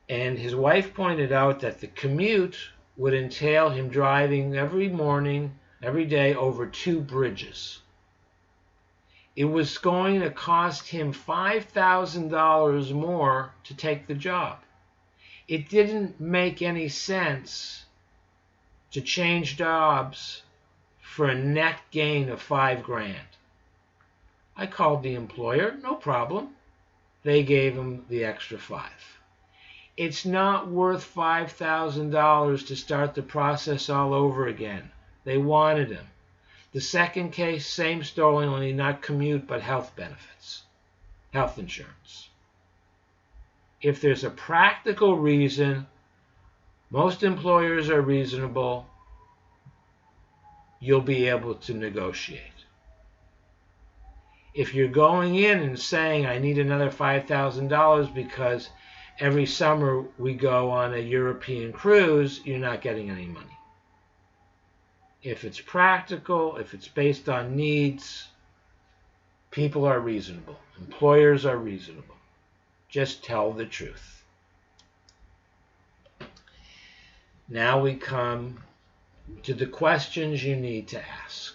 And his wife pointed out that the commute would entail him driving every morning, every day over 2 bridges. It was going to cost him $5,000 more to take the job. It didn't make any sense to change jobs for a net gain of $5,000. I called the employer, no problem. They gave him the extra $5,000. It's not worth $5,000 to start the process all over again. They wanted him. The second case, same story, only not commute, but health benefits, health insurance. If there's a practical reason, most employers are reasonable, you'll be able to negotiate. If you're going in and saying, I need another $5,000 because every summer we go on a European cruise, you're not getting any money. If it's practical, if it's based on needs, people are reasonable. Employers are reasonable. Just tell the truth. Now we come to the questions you need to ask.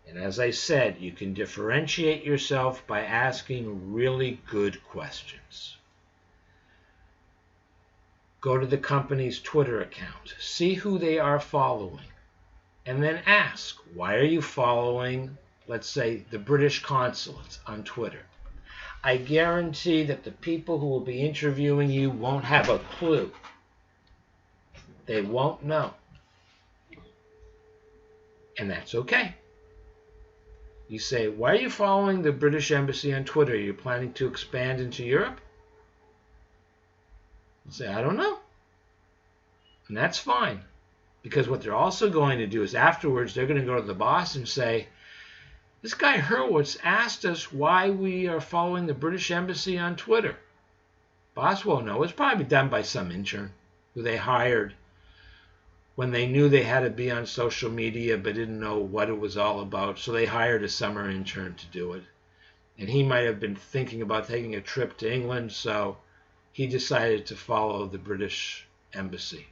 And as I said, you can differentiate yourself by asking really good questions. Go to the company's Twitter account. See who they are following. And then ask, why are you following, let's say, the British consulate on Twitter? I guarantee that the people who will be interviewing you won't have a clue. They won't know. And that's okay. You say, why are you following the British Embassy on Twitter? Are you planning to expand into Europe? They'll say, I don't know. And that's fine. Because what they're also going to do is afterwards, they're going to go to the boss and say, this guy Hurwitz asked us why we are following the British Embassy on Twitter. Boss won't know. It's probably done by some intern who they hired when they knew they had to be on social media but didn't know what it was all about. So they hired a summer intern to do it. And he might have been thinking about taking a trip to England, so he decided to follow the British Embassy.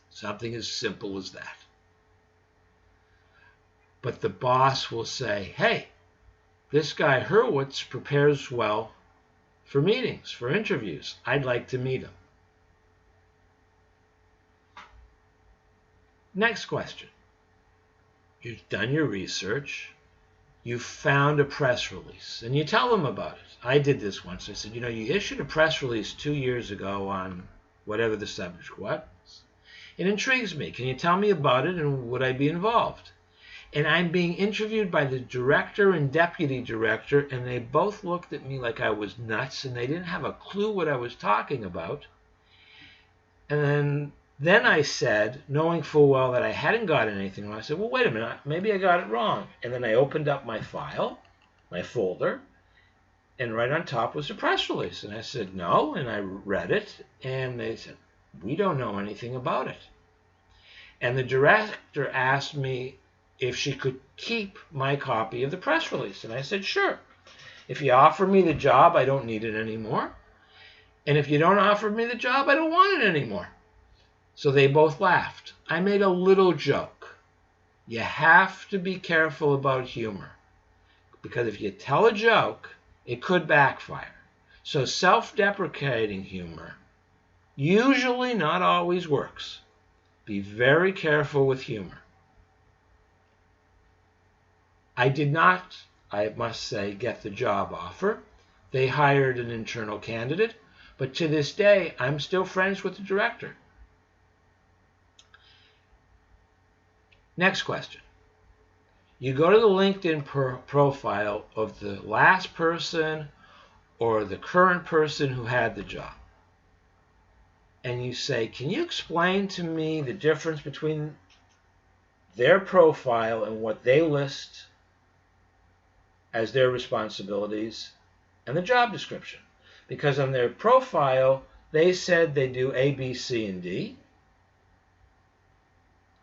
Something as simple as that. But the boss will say, hey, this guy Hurwitz prepares well for meetings, for interviews. I'd like to meet him. Next question. You've done your research. You've found a press release, and you tell them about it. I did this once. I said, you issued a press release 2 years ago on whatever the subject was. It intrigues me. Can you tell me about it, and would I be involved? And I'm being interviewed by the director and deputy director, and they both looked at me like I was nuts, and they didn't have a clue what I was talking about. And then I said, knowing full well that I hadn't got anything wrong, I said, well, wait a minute, maybe I got it wrong. And then I opened up my file, my folder, and right on top was a press release. And I said, no, and I read it, and they said, we don't know anything about it. And the director asked me if she could keep my copy of the press release. And I said, sure. If you offer me the job, I don't need it anymore. And if you don't offer me the job, I don't want it anymore. So they both laughed. I made a little joke. You have to be careful about humor, because if you tell a joke, it could backfire. So self-deprecating humor usually, not always, works. Be very careful with humor. I did not, I must say, get the job offer. They hired an internal candidate, but to this day, I'm still friends with the director. Next question. You go to the LinkedIn profile of the last person or the current person who had the job. And you say, can you explain to me the difference between their profile and what they list as their responsibilities and the job description? Because on their profile, they said they do A, B, C, and D.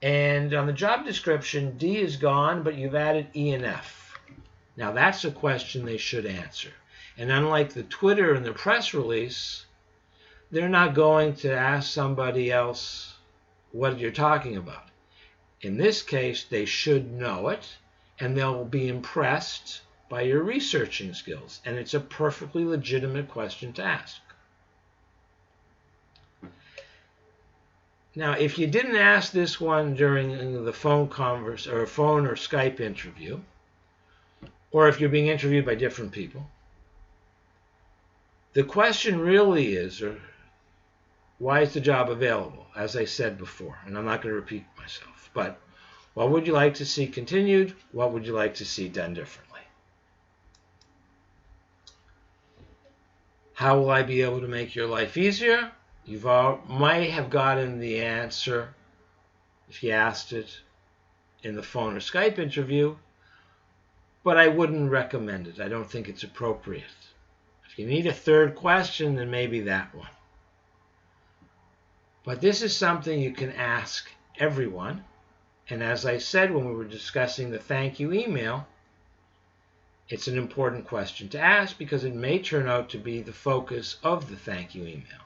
And on the job description, D is gone, but you've added E and F. Now, that's a question they should answer. And unlike the Twitter and the press release, they're not going to ask somebody else what you're talking about. In this case, they should know it, and they'll be impressed by your researching skills. And it's a perfectly legitimate question to ask. Now, if you didn't ask this one during the phone or phone or Skype interview, or if you're being interviewed by different people, the question really is, why is the job available? As I said before, and I'm not going to repeat myself, but what would you like to see continued? What would you like to see done differently? How will I be able to make your life easier? You might have gotten the answer if you asked it in the phone or Skype interview, but I wouldn't recommend it. I don't think it's appropriate. If you need a third question, then maybe that one. But this is something you can ask everyone. And as I said when we were discussing the thank you email, it's an important question to ask because it may turn out to be the focus of the thank you email.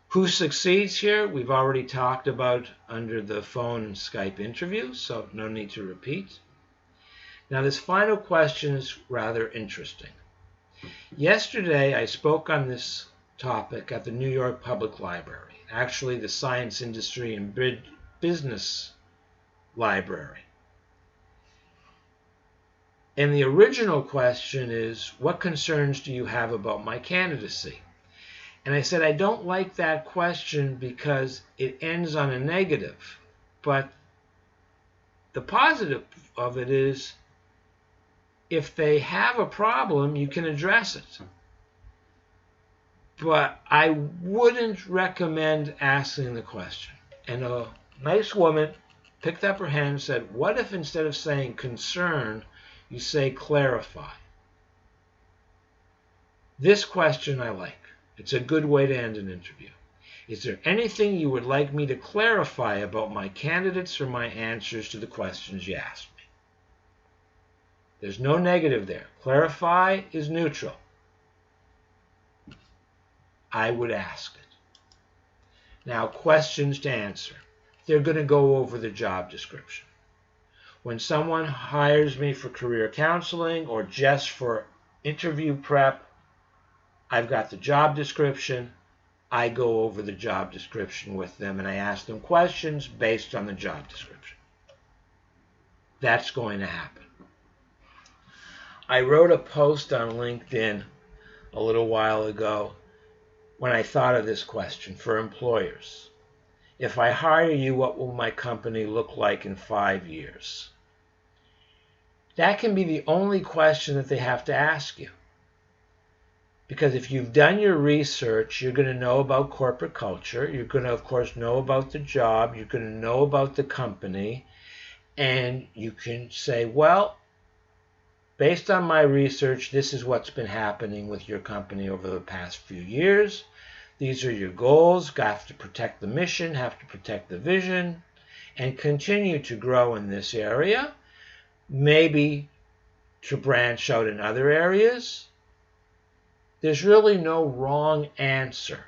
Who succeeds here? We've already talked about under the phone and Skype interview, so no need to repeat. Now, this final question is rather interesting. Yesterday, I spoke on this topic at the New York Public Library, actually the Science, Industry, and Business Library. And the original question is, what concerns do you have about my candidacy? And I said, I don't like that question because it ends on a negative. But the positive of it is if they have a problem, you can address it. But I wouldn't recommend asking the question. And a nice woman picked up her hand and said, what if instead of saying concern, you say clarify? This question I like. It's a good way to end an interview. Is there anything you would like me to clarify about my candidates or my answers to the questions you asked me? There's no negative there. Clarify is neutral. I would ask it. Now, questions to answer. They're going to go over the job description. When someone hires me for career counseling or just for interview prep, I've got the job description. I go over the job description with them and I ask them questions based on the job description. That's going to happen. I wrote a post on LinkedIn a little while ago when I thought of this question for employers. If I hire you, what will my company look like in 5 years? That can be the only question that they have to ask you. Because if you've done your research, you're going to know about corporate culture. You're going to, of course, know about the job. You're going to know about the company. And you can say, well, based on my research, this is what's been happening with your company over the past few years. These are your goals. You have to protect the mission, have to protect the vision, and continue to grow in this area. Maybe to branch out in other areas. There's really no wrong answer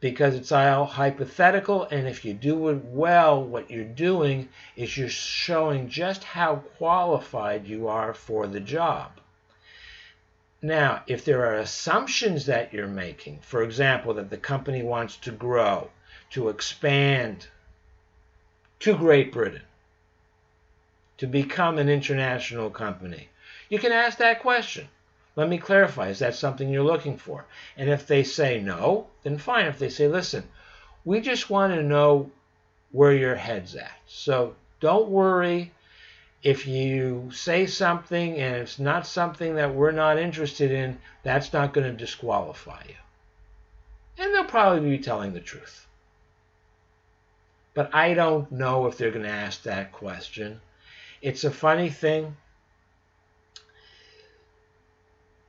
because it's all hypothetical, and if you do it well, what you're doing is you're showing just how qualified you are for the job. Now, if there are assumptions that you're making, for example, that the company wants to grow, to expand to Great Britain, to become an international company, you can ask that question. Let me clarify, is that something you're looking for? And if they say no, then fine. If they say, listen, we just want to know where your head's at. So don't worry if you say something and it's not something that we're not interested in, that's not going to disqualify you. And they'll probably be telling the truth. But I don't know if they're going to ask that question. It's a funny thing.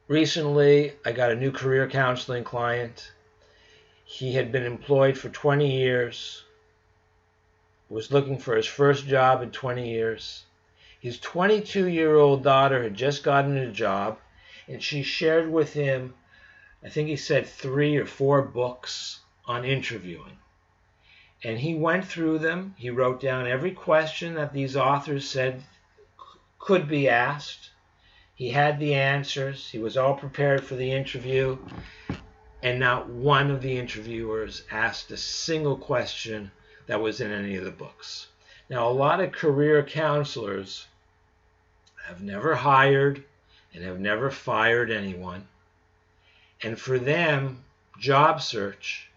Recently, I got a new career counseling client. He had been employed for 20 years, was looking for his first job in 20 years. His 22-year-old daughter had just gotten a job, and she shared with him, I think he said 3 or 4 books on interviewing. And he went through them. He wrote down every question that these authors said could be asked. He had the answers. He was all prepared for the interview. And not one of the interviewers asked a single question that was in any of the books. Now, a lot of career counselors have never hired and have never fired anyone. And for them, job search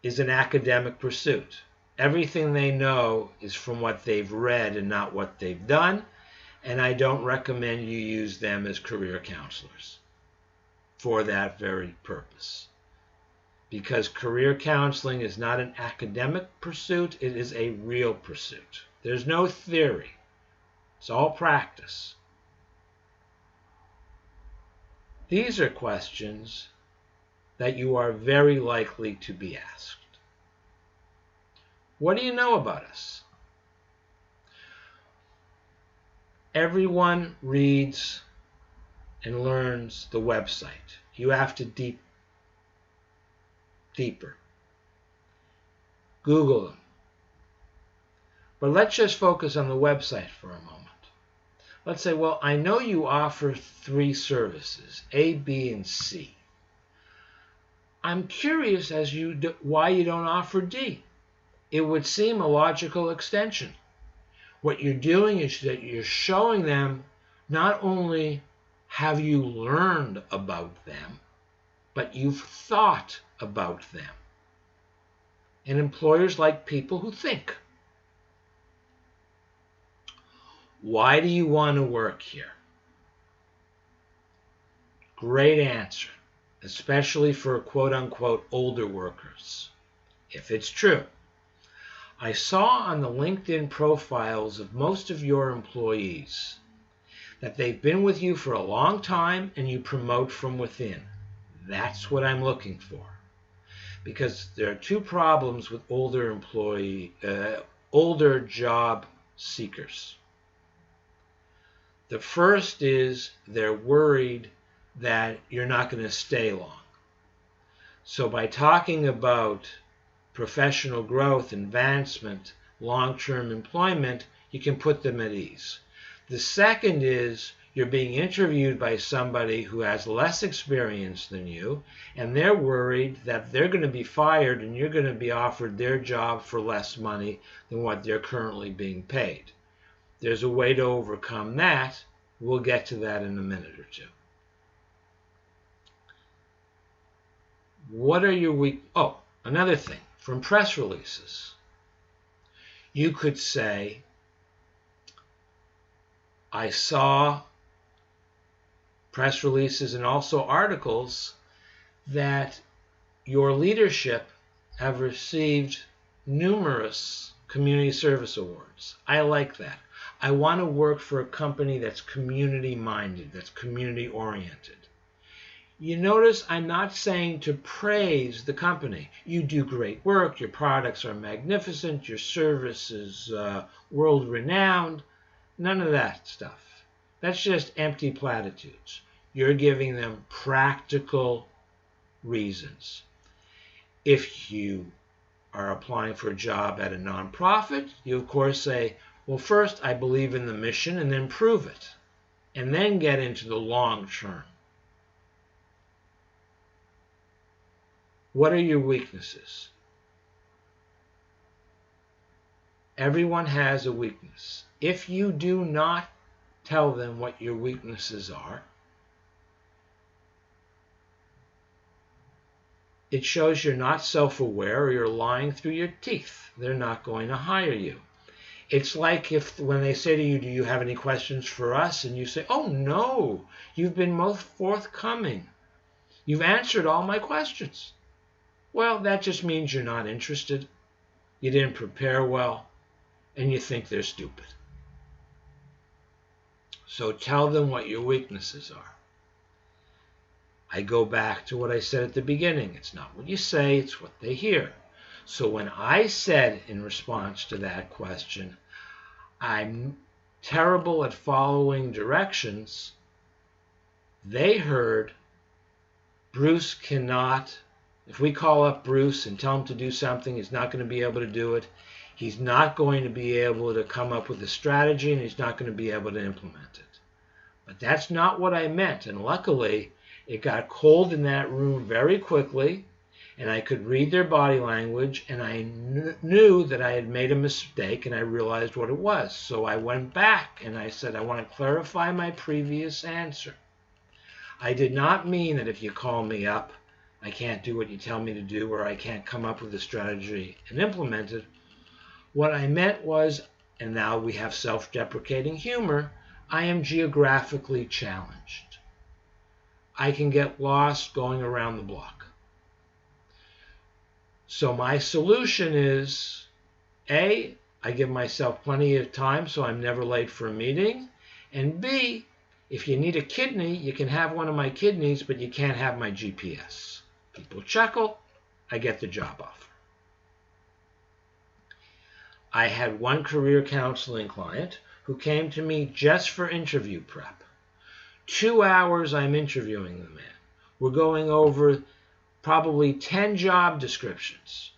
is an academic pursuit. Everything they know is from what they've read and not what they've done. And I don't recommend you use them as career counselors for that very purpose. Because career counseling is not an academic pursuit, it is a real pursuit. There's no theory. It's all practice. These are questions that you are very likely to be asked. What do you know about us? Everyone reads and learns the website. You have to deeper. Google them. But let's just focus on the website for a moment. Let's say, well, I know you offer 3 services, A, B, and C. I'm curious as why you don't offer D. It would seem a logical extension. What you're doing is that you're showing them not only have you learned about them, but you've thought about them. And employers like people who think. Why do you want to work here? Great answer, especially for quote-unquote older workers, if it's true. I saw on the LinkedIn profiles of most of your employees that they've been with you for a long time and you promote from within. That's what I'm looking for. Because there are two problems with older job seekers. The first is they're worried that you're not going to stay long. So by talking about professional growth, advancement, long-term employment, you can put them at ease. The second is you're being interviewed by somebody who has less experience than you, and they're worried that they're going to be fired and you're going to be offered their job for less money than what they're currently being paid. There's a way to overcome that. We'll get to that in a minute or two. What are your weak... Oh, another thing. From press releases, you could say, I saw press releases and also articles that your leadership have received numerous community service awards. I like that. I want to work for a company that's community-minded, that's community-oriented. You notice I'm not saying to praise the company. You do great work, your products are magnificent, your service is world-renowned. None of that stuff. That's just empty platitudes. You're giving them practical reasons. If you are applying for a job at a nonprofit, you of course say, well, first I believe in the mission, and then prove it, and then get into the long term. What are your weaknesses? Everyone has a weakness. If you do not tell them what your weaknesses are, it shows you're not self-aware or you're lying through your teeth. They're not going to hire you. It's like if when they say to you, do you have any questions for us? And you say, oh no, you've been most forthcoming. You've answered all my questions. Well, that just means you're not interested. You didn't prepare well, and you think they're stupid. So tell them what your weaknesses are. I go back to what I said at the beginning. It's not what you say, it's what they hear. So when I said in response to that question, I'm terrible at following directions, they heard Bruce cannot, if we call up Bruce and tell him to do something, he's not going to be able to do it. He's not going to be able to come up with a strategy, and he's not going to be able to implement it. But that's not what I meant, and luckily it got cold in that room very quickly, and I could read their body language, and I knew that I had made a mistake, and I realized what it was. So I went back and I said, I want to clarify my previous answer. I did not mean that if you call me up, I can't do what you tell me to do, or I can't come up with a strategy and implement it. What I meant was, and now we have self-deprecating humor, I am geographically challenged. I can get lost going around the block. So my solution is, A, I give myself plenty of time so I'm never late for a meeting, and B, if you need a kidney, you can have one of my kidneys, but you can't have my GPS. People chuckle, I get the job offer. I had one career counseling client who came to me just for interview prep. 2 hours I'm interviewing the man. We're going over probably 10 job descriptions,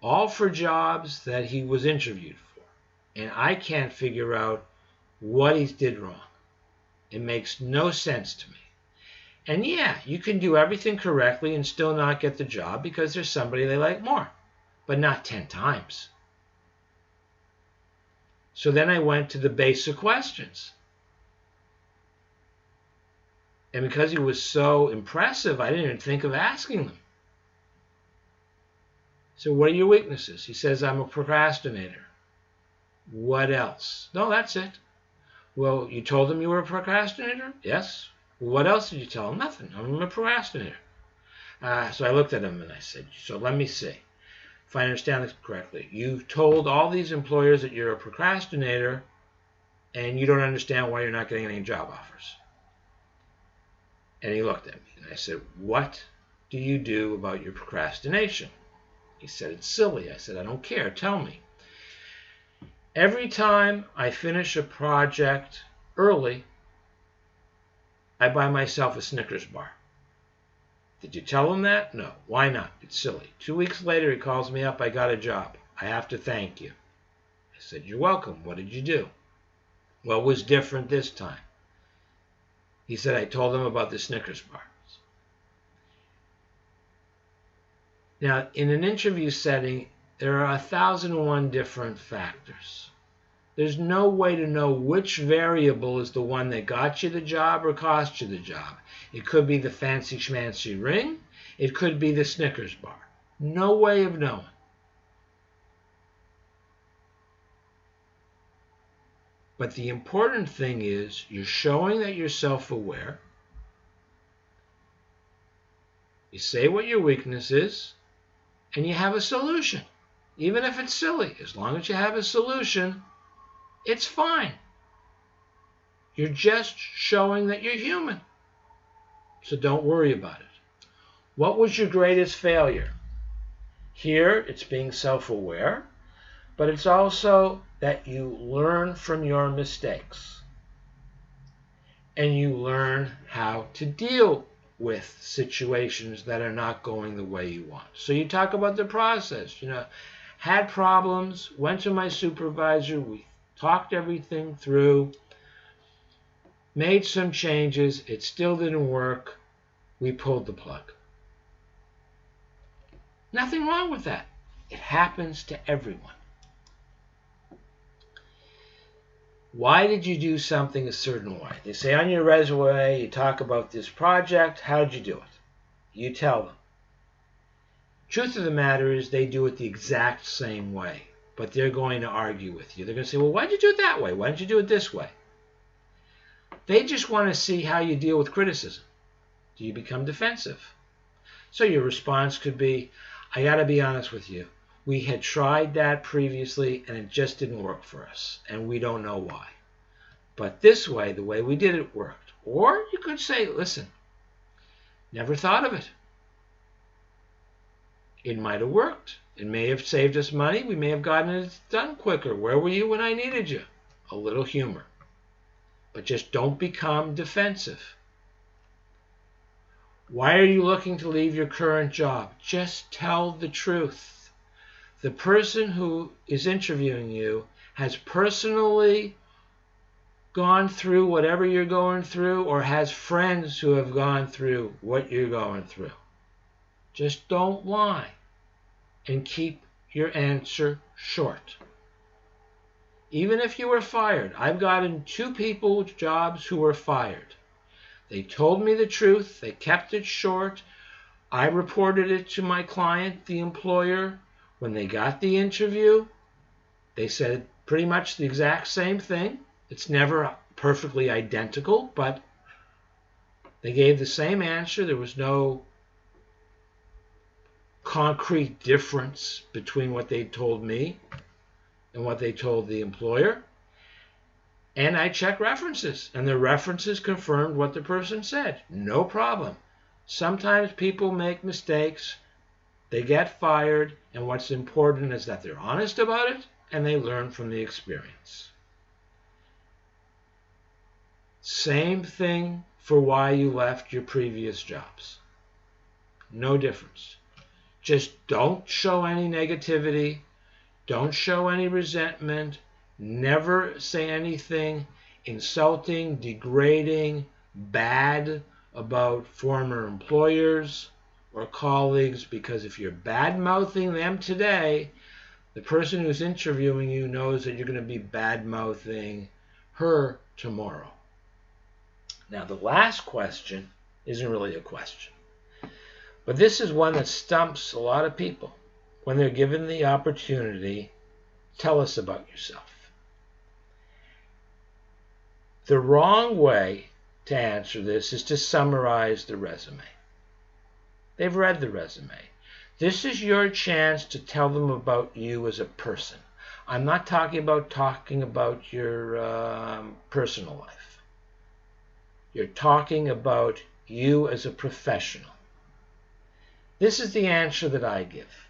all for jobs that he was interviewed for. And I can't figure out what he did wrong. It makes no sense to me. And yeah, you can do everything correctly and still not get the job because there's somebody they like more, but not 10 times. So then I went to the basic questions. And because he was so impressive, I didn't even think of asking them. So what are your weaknesses? He says, I'm a procrastinator. What else? No, that's it. Well, you told them you were a procrastinator? Yes. Well, what else did you tell them? Nothing. I'm a procrastinator. So I looked at him and I said, so let me see if I understand this correctly. You've told all these employers that you're a procrastinator and you don't understand why you're not getting any job offers. And he looked at me and I said, what do you do about your procrastination? He said, it's silly. I said, I don't care. Tell me. Every time I finish a project early, I buy myself a Snickers bar. Did you tell him that? No. Why not? It's silly. 2 weeks later, he calls me up. I got a job. I have to thank you. I said, you're welcome. What did you do? What was different this time? He said, I told him about the Snickers bars. Now, in an interview setting, there are 1,001 different factors. There's no way to know which variable is the one that got you the job or cost you the job. It could be the fancy schmancy ring. It could be the Snickers bar. No way of knowing. But the important thing is you're showing that you're self-aware. You say what your weakness is, and you have a solution. Even if it's silly, as long as you have a solution, it's fine. You're just showing that you're human. So don't worry about it. What was your greatest failure? Here, it's being self-aware, but it's also that you learn from your mistakes. And you learn how to deal with situations that are not going the way you want. So you talk about the process. Had problems, went to my supervisor, we talked everything through, made some changes, it still didn't work, we pulled the plug. Nothing wrong with that. It happens to everyone. Why did you do something a certain way? They say on your resume, you talk about this project, how did you do it? You tell them. Truth of the matter is they do it the exact same way, but they're going to argue with you. They're going to say, well, why did you do it that way? Why didn't you do it this way? They just want to see how you deal with criticism. Do you become defensive? So your response could be, I got to be honest with you. We had tried that previously and it just didn't work for us, and we don't know why. But this way, the way we did it worked. Or you could say, listen, never thought of it. It might have worked. It may have saved us money. We may have gotten it done quicker. Where were you when I needed you? A little humor. But just don't become defensive. Why are you looking to leave your current job? Just tell the truth. The person who is interviewing you has personally gone through whatever you're going through or has friends who have gone through what you're going through. Just don't lie and keep your answer short. Even if you were fired, I've gotten 2 people jobs who were fired. They told me the truth. They kept it short. I reported it to my client, the employer. When they got the interview, they said pretty much the exact same thing. It's never perfectly identical, but they gave the same answer. There was no concrete difference between what they told me and what they told the employer. And I checked references, and the references confirmed what the person said. No problem. Sometimes people make mistakes, they get fired, and what's important is that they're honest about it and they learn from the experience. Same thing for why you left your previous jobs. No difference. Just don't show any negativity. Don't show any resentment. Never say anything insulting, degrading, bad about former employers or colleagues, because if you're bad-mouthing them today, the person who's interviewing you knows that you're going to be bad-mouthing her tomorrow. Now, the last question isn't really a question, but this is one that stumps a lot of people when they're given the opportunity. Tell us about yourself. The wrong way to answer this is to summarize the resume. They've read the resume. This is your chance to tell them about you as a person. I'm not talking about your personal life. You're talking about you as a professional. This is the answer that I give.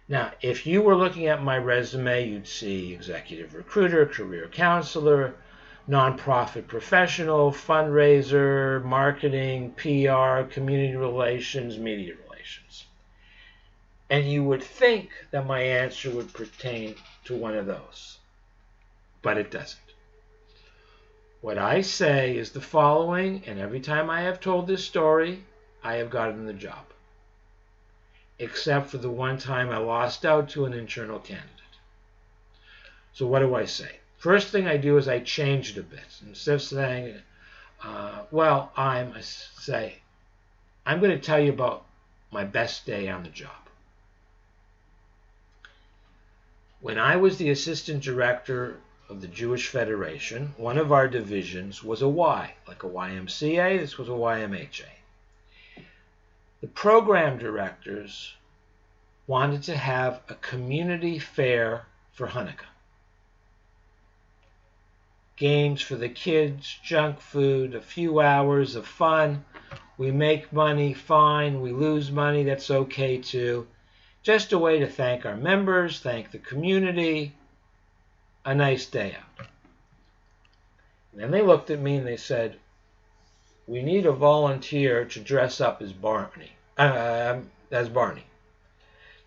Now, if you were looking at my resume, you'd see executive recruiter, career counselor, nonprofit professional, fundraiser, marketing, PR, community relations, media relations. And you would think that my answer would pertain to one of those, but it doesn't. What I say is the following, and every time I have told this story, I have gotten the job, except for the one time I lost out to an internal candidate. So what do I say? First thing I do is I change it a bit. Instead of saying, I say, I'm going to tell you about my best day on the job. When I was the assistant director of the Jewish Federation, one of our divisions was a Y, like a YMCA. This was a YMHA. The program directors wanted to have a community fair for Hanukkah. Games for the kids, junk food, a few hours of fun. We make money, fine. We lose money, that's okay too. Just a way to thank our members, thank the community. A nice day out. And then they looked at me and they said, we need a volunteer to dress up as Barney. Now,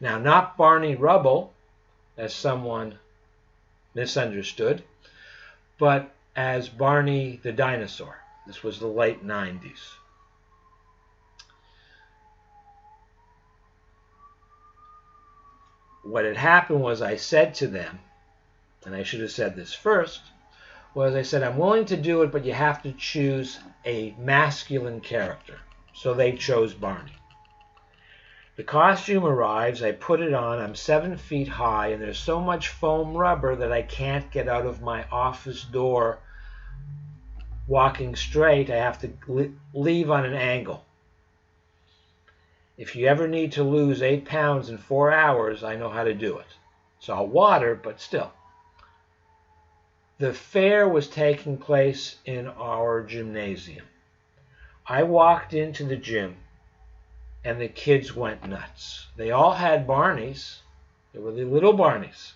not Barney Rubble, as someone misunderstood, but as Barney the dinosaur. This was the late 90s. What had happened was I said to them, and I should have said this first, was I said, I'm willing to do it, but you have to choose a masculine character. So they chose Barney. The costume arrives, I put it on, I'm 7 feet high, and there's so much foam rubber that I can't get out of my office door walking straight. I have to leave on an angle. If you ever need to lose 8 pounds in 4 hours, I know how to do it. It's all water, but still. The fair was taking place in our gymnasium. I walked into the gym, and the kids went nuts. They all had Barneys. They were the little Barneys.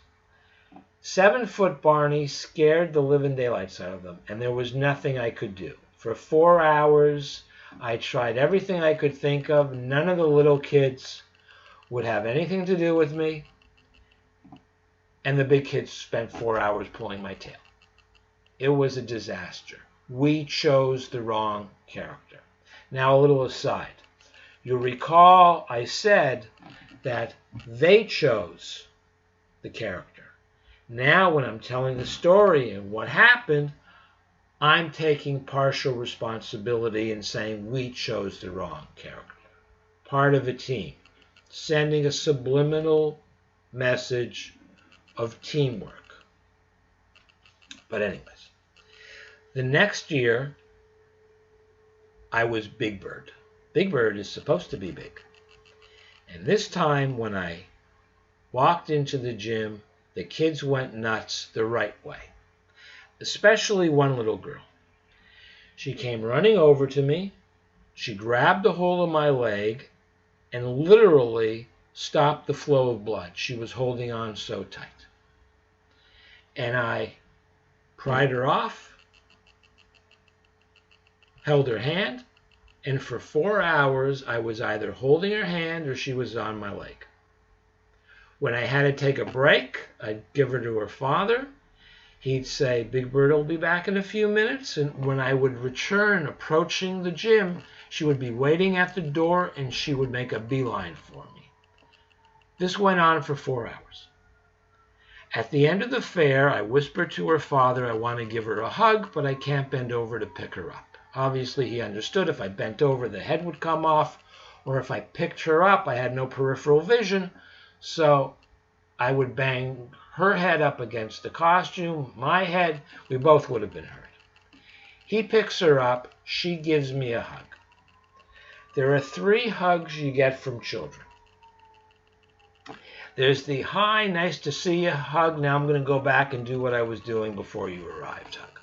7-foot Barney scared the living daylights out of them, and there was nothing I could do. For 4 hours, I tried everything I could think of. None of the little kids would have anything to do with me, and the big kids spent 4 hours pulling my tail. It was a disaster. We chose the wrong character. Now, a little aside. You'll recall I said that they chose the character. Now, when I'm telling the story and what happened, I'm taking partial responsibility and saying we chose the wrong character. Part of a team. Sending a subliminal message of teamwork. But anyways, the next year, I was Big Bird. Big Bird is supposed to be big. And this time when I walked into the gym, the kids went nuts the right way. Especially one little girl. She came running over to me. She grabbed the whole of my leg and literally stopped the flow of blood. She was holding on so tight. And I pried her off, held her hand, and for 4 hours I was either holding her hand or she was on my leg. When I had to take a break, I'd give her to her father. He'd say, Big Bird will be back in a few minutes. And when I would return, approaching the gym, she would be waiting at the door and she would make a beeline for me. This went on for 4 hours. At the end of the fair, I whispered to her father, I want to give her a hug, but I can't bend over to pick her up. Obviously, he understood if I bent over, the head would come off, or if I picked her up, I had no peripheral vision, so I would bang her head up against the costume, my head, we both would have been hurt. He picks her up. She gives me a hug. There are 3 hugs you get from children. There's the hi, nice to see you hug. Now I'm going to go back and do what I was doing before you arrived hug.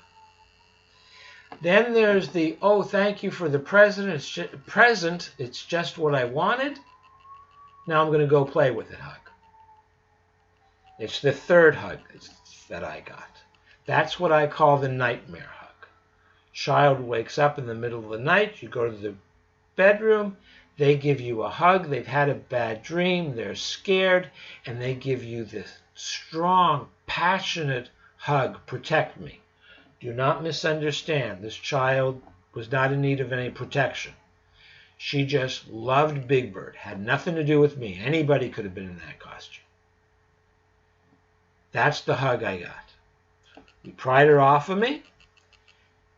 Then there's the, oh, thank you for the present. It's just what I wanted. Now I'm going to go play with it hug. It's the 3rd hug that I got. That's what I call the nightmare hug. Child wakes up in the middle of the night. You go to the bedroom. They give you a hug. They've had a bad dream. They're scared. And they give you this strong, passionate hug. Protect me. Do not misunderstand. This child was not in need of any protection. She just loved Big Bird. Had nothing to do with me. Anybody could have been in that costume. That's the hug I got. We pried her off of me.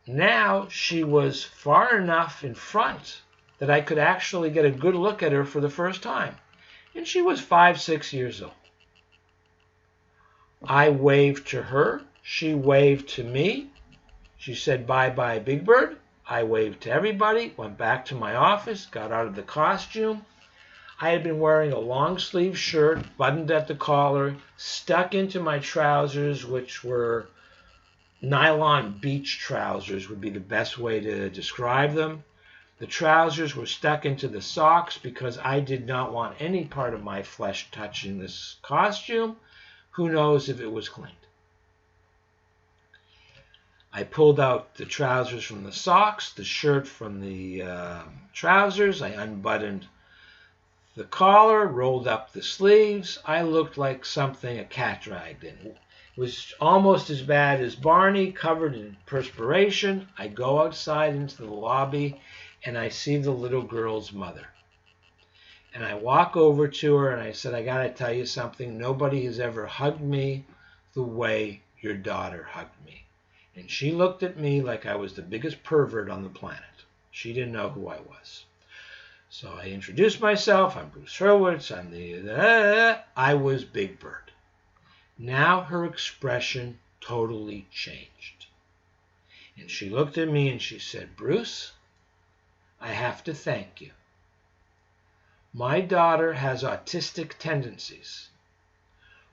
Now she was far enough in front that I could actually get a good look at her for the first time. And she was 5, 6 years old. I waved to her. She waved to me. She said, bye-bye, Big Bird. I waved to everybody, went back to my office, got out of the costume. I had been wearing a long-sleeve shirt, buttoned at the collar, stuck into my trousers, which were nylon beach trousers would be the best way to describe them. The trousers were stuck into the socks because I did not want any part of my flesh touching this costume. Who knows if it was cleaned? I pulled out the trousers from the socks, the shirt from the trousers. I unbuttoned the collar, rolled up the sleeves. I looked like something a cat dragged in. It was almost as bad as Barney, covered in perspiration. I go outside into the lobby, and I see the little girl's mother. And I walk over to her, and I said, I got to tell you something. Nobody has ever hugged me the way your daughter hugged me. And she looked at me like I was the biggest pervert on the planet. She didn't know who I was. So I introduced myself. I'm Bruce Hurwitz. I was Big Bird. Now her expression totally changed. And she looked at me and she said, Bruce, I have to thank you. My daughter has autistic tendencies.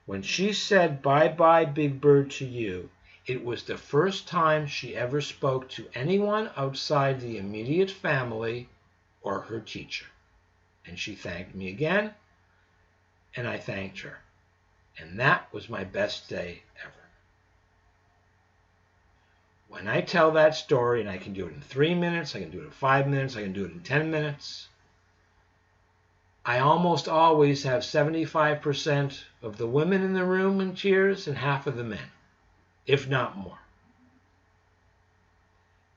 When she said bye-bye, Big Bird, to you, it was the first time she ever spoke to anyone outside the immediate family or her teacher. And she thanked me again, and I thanked her. And that was my best day ever. When I tell that story, and I can do it in 3 minutes, I can do it in 5 minutes, I can do it in 10 minutes, I almost always have 75% of the women in the room in tears and half of the men, if not more.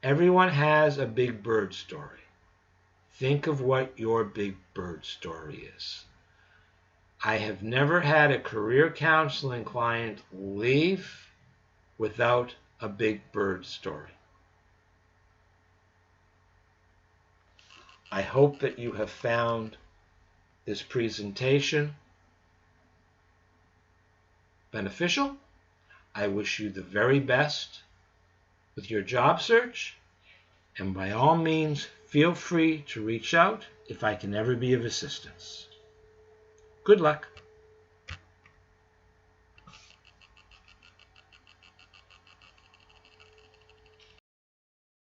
Everyone has a Big Bird story. Think of what your Big Bird story is. I have never had a career counseling client leave without a Big Bird story. I hope that you have found this presentation beneficial. I wish you the very best with your job search, and by all means, feel free to reach out if I can ever be of assistance. Good luck.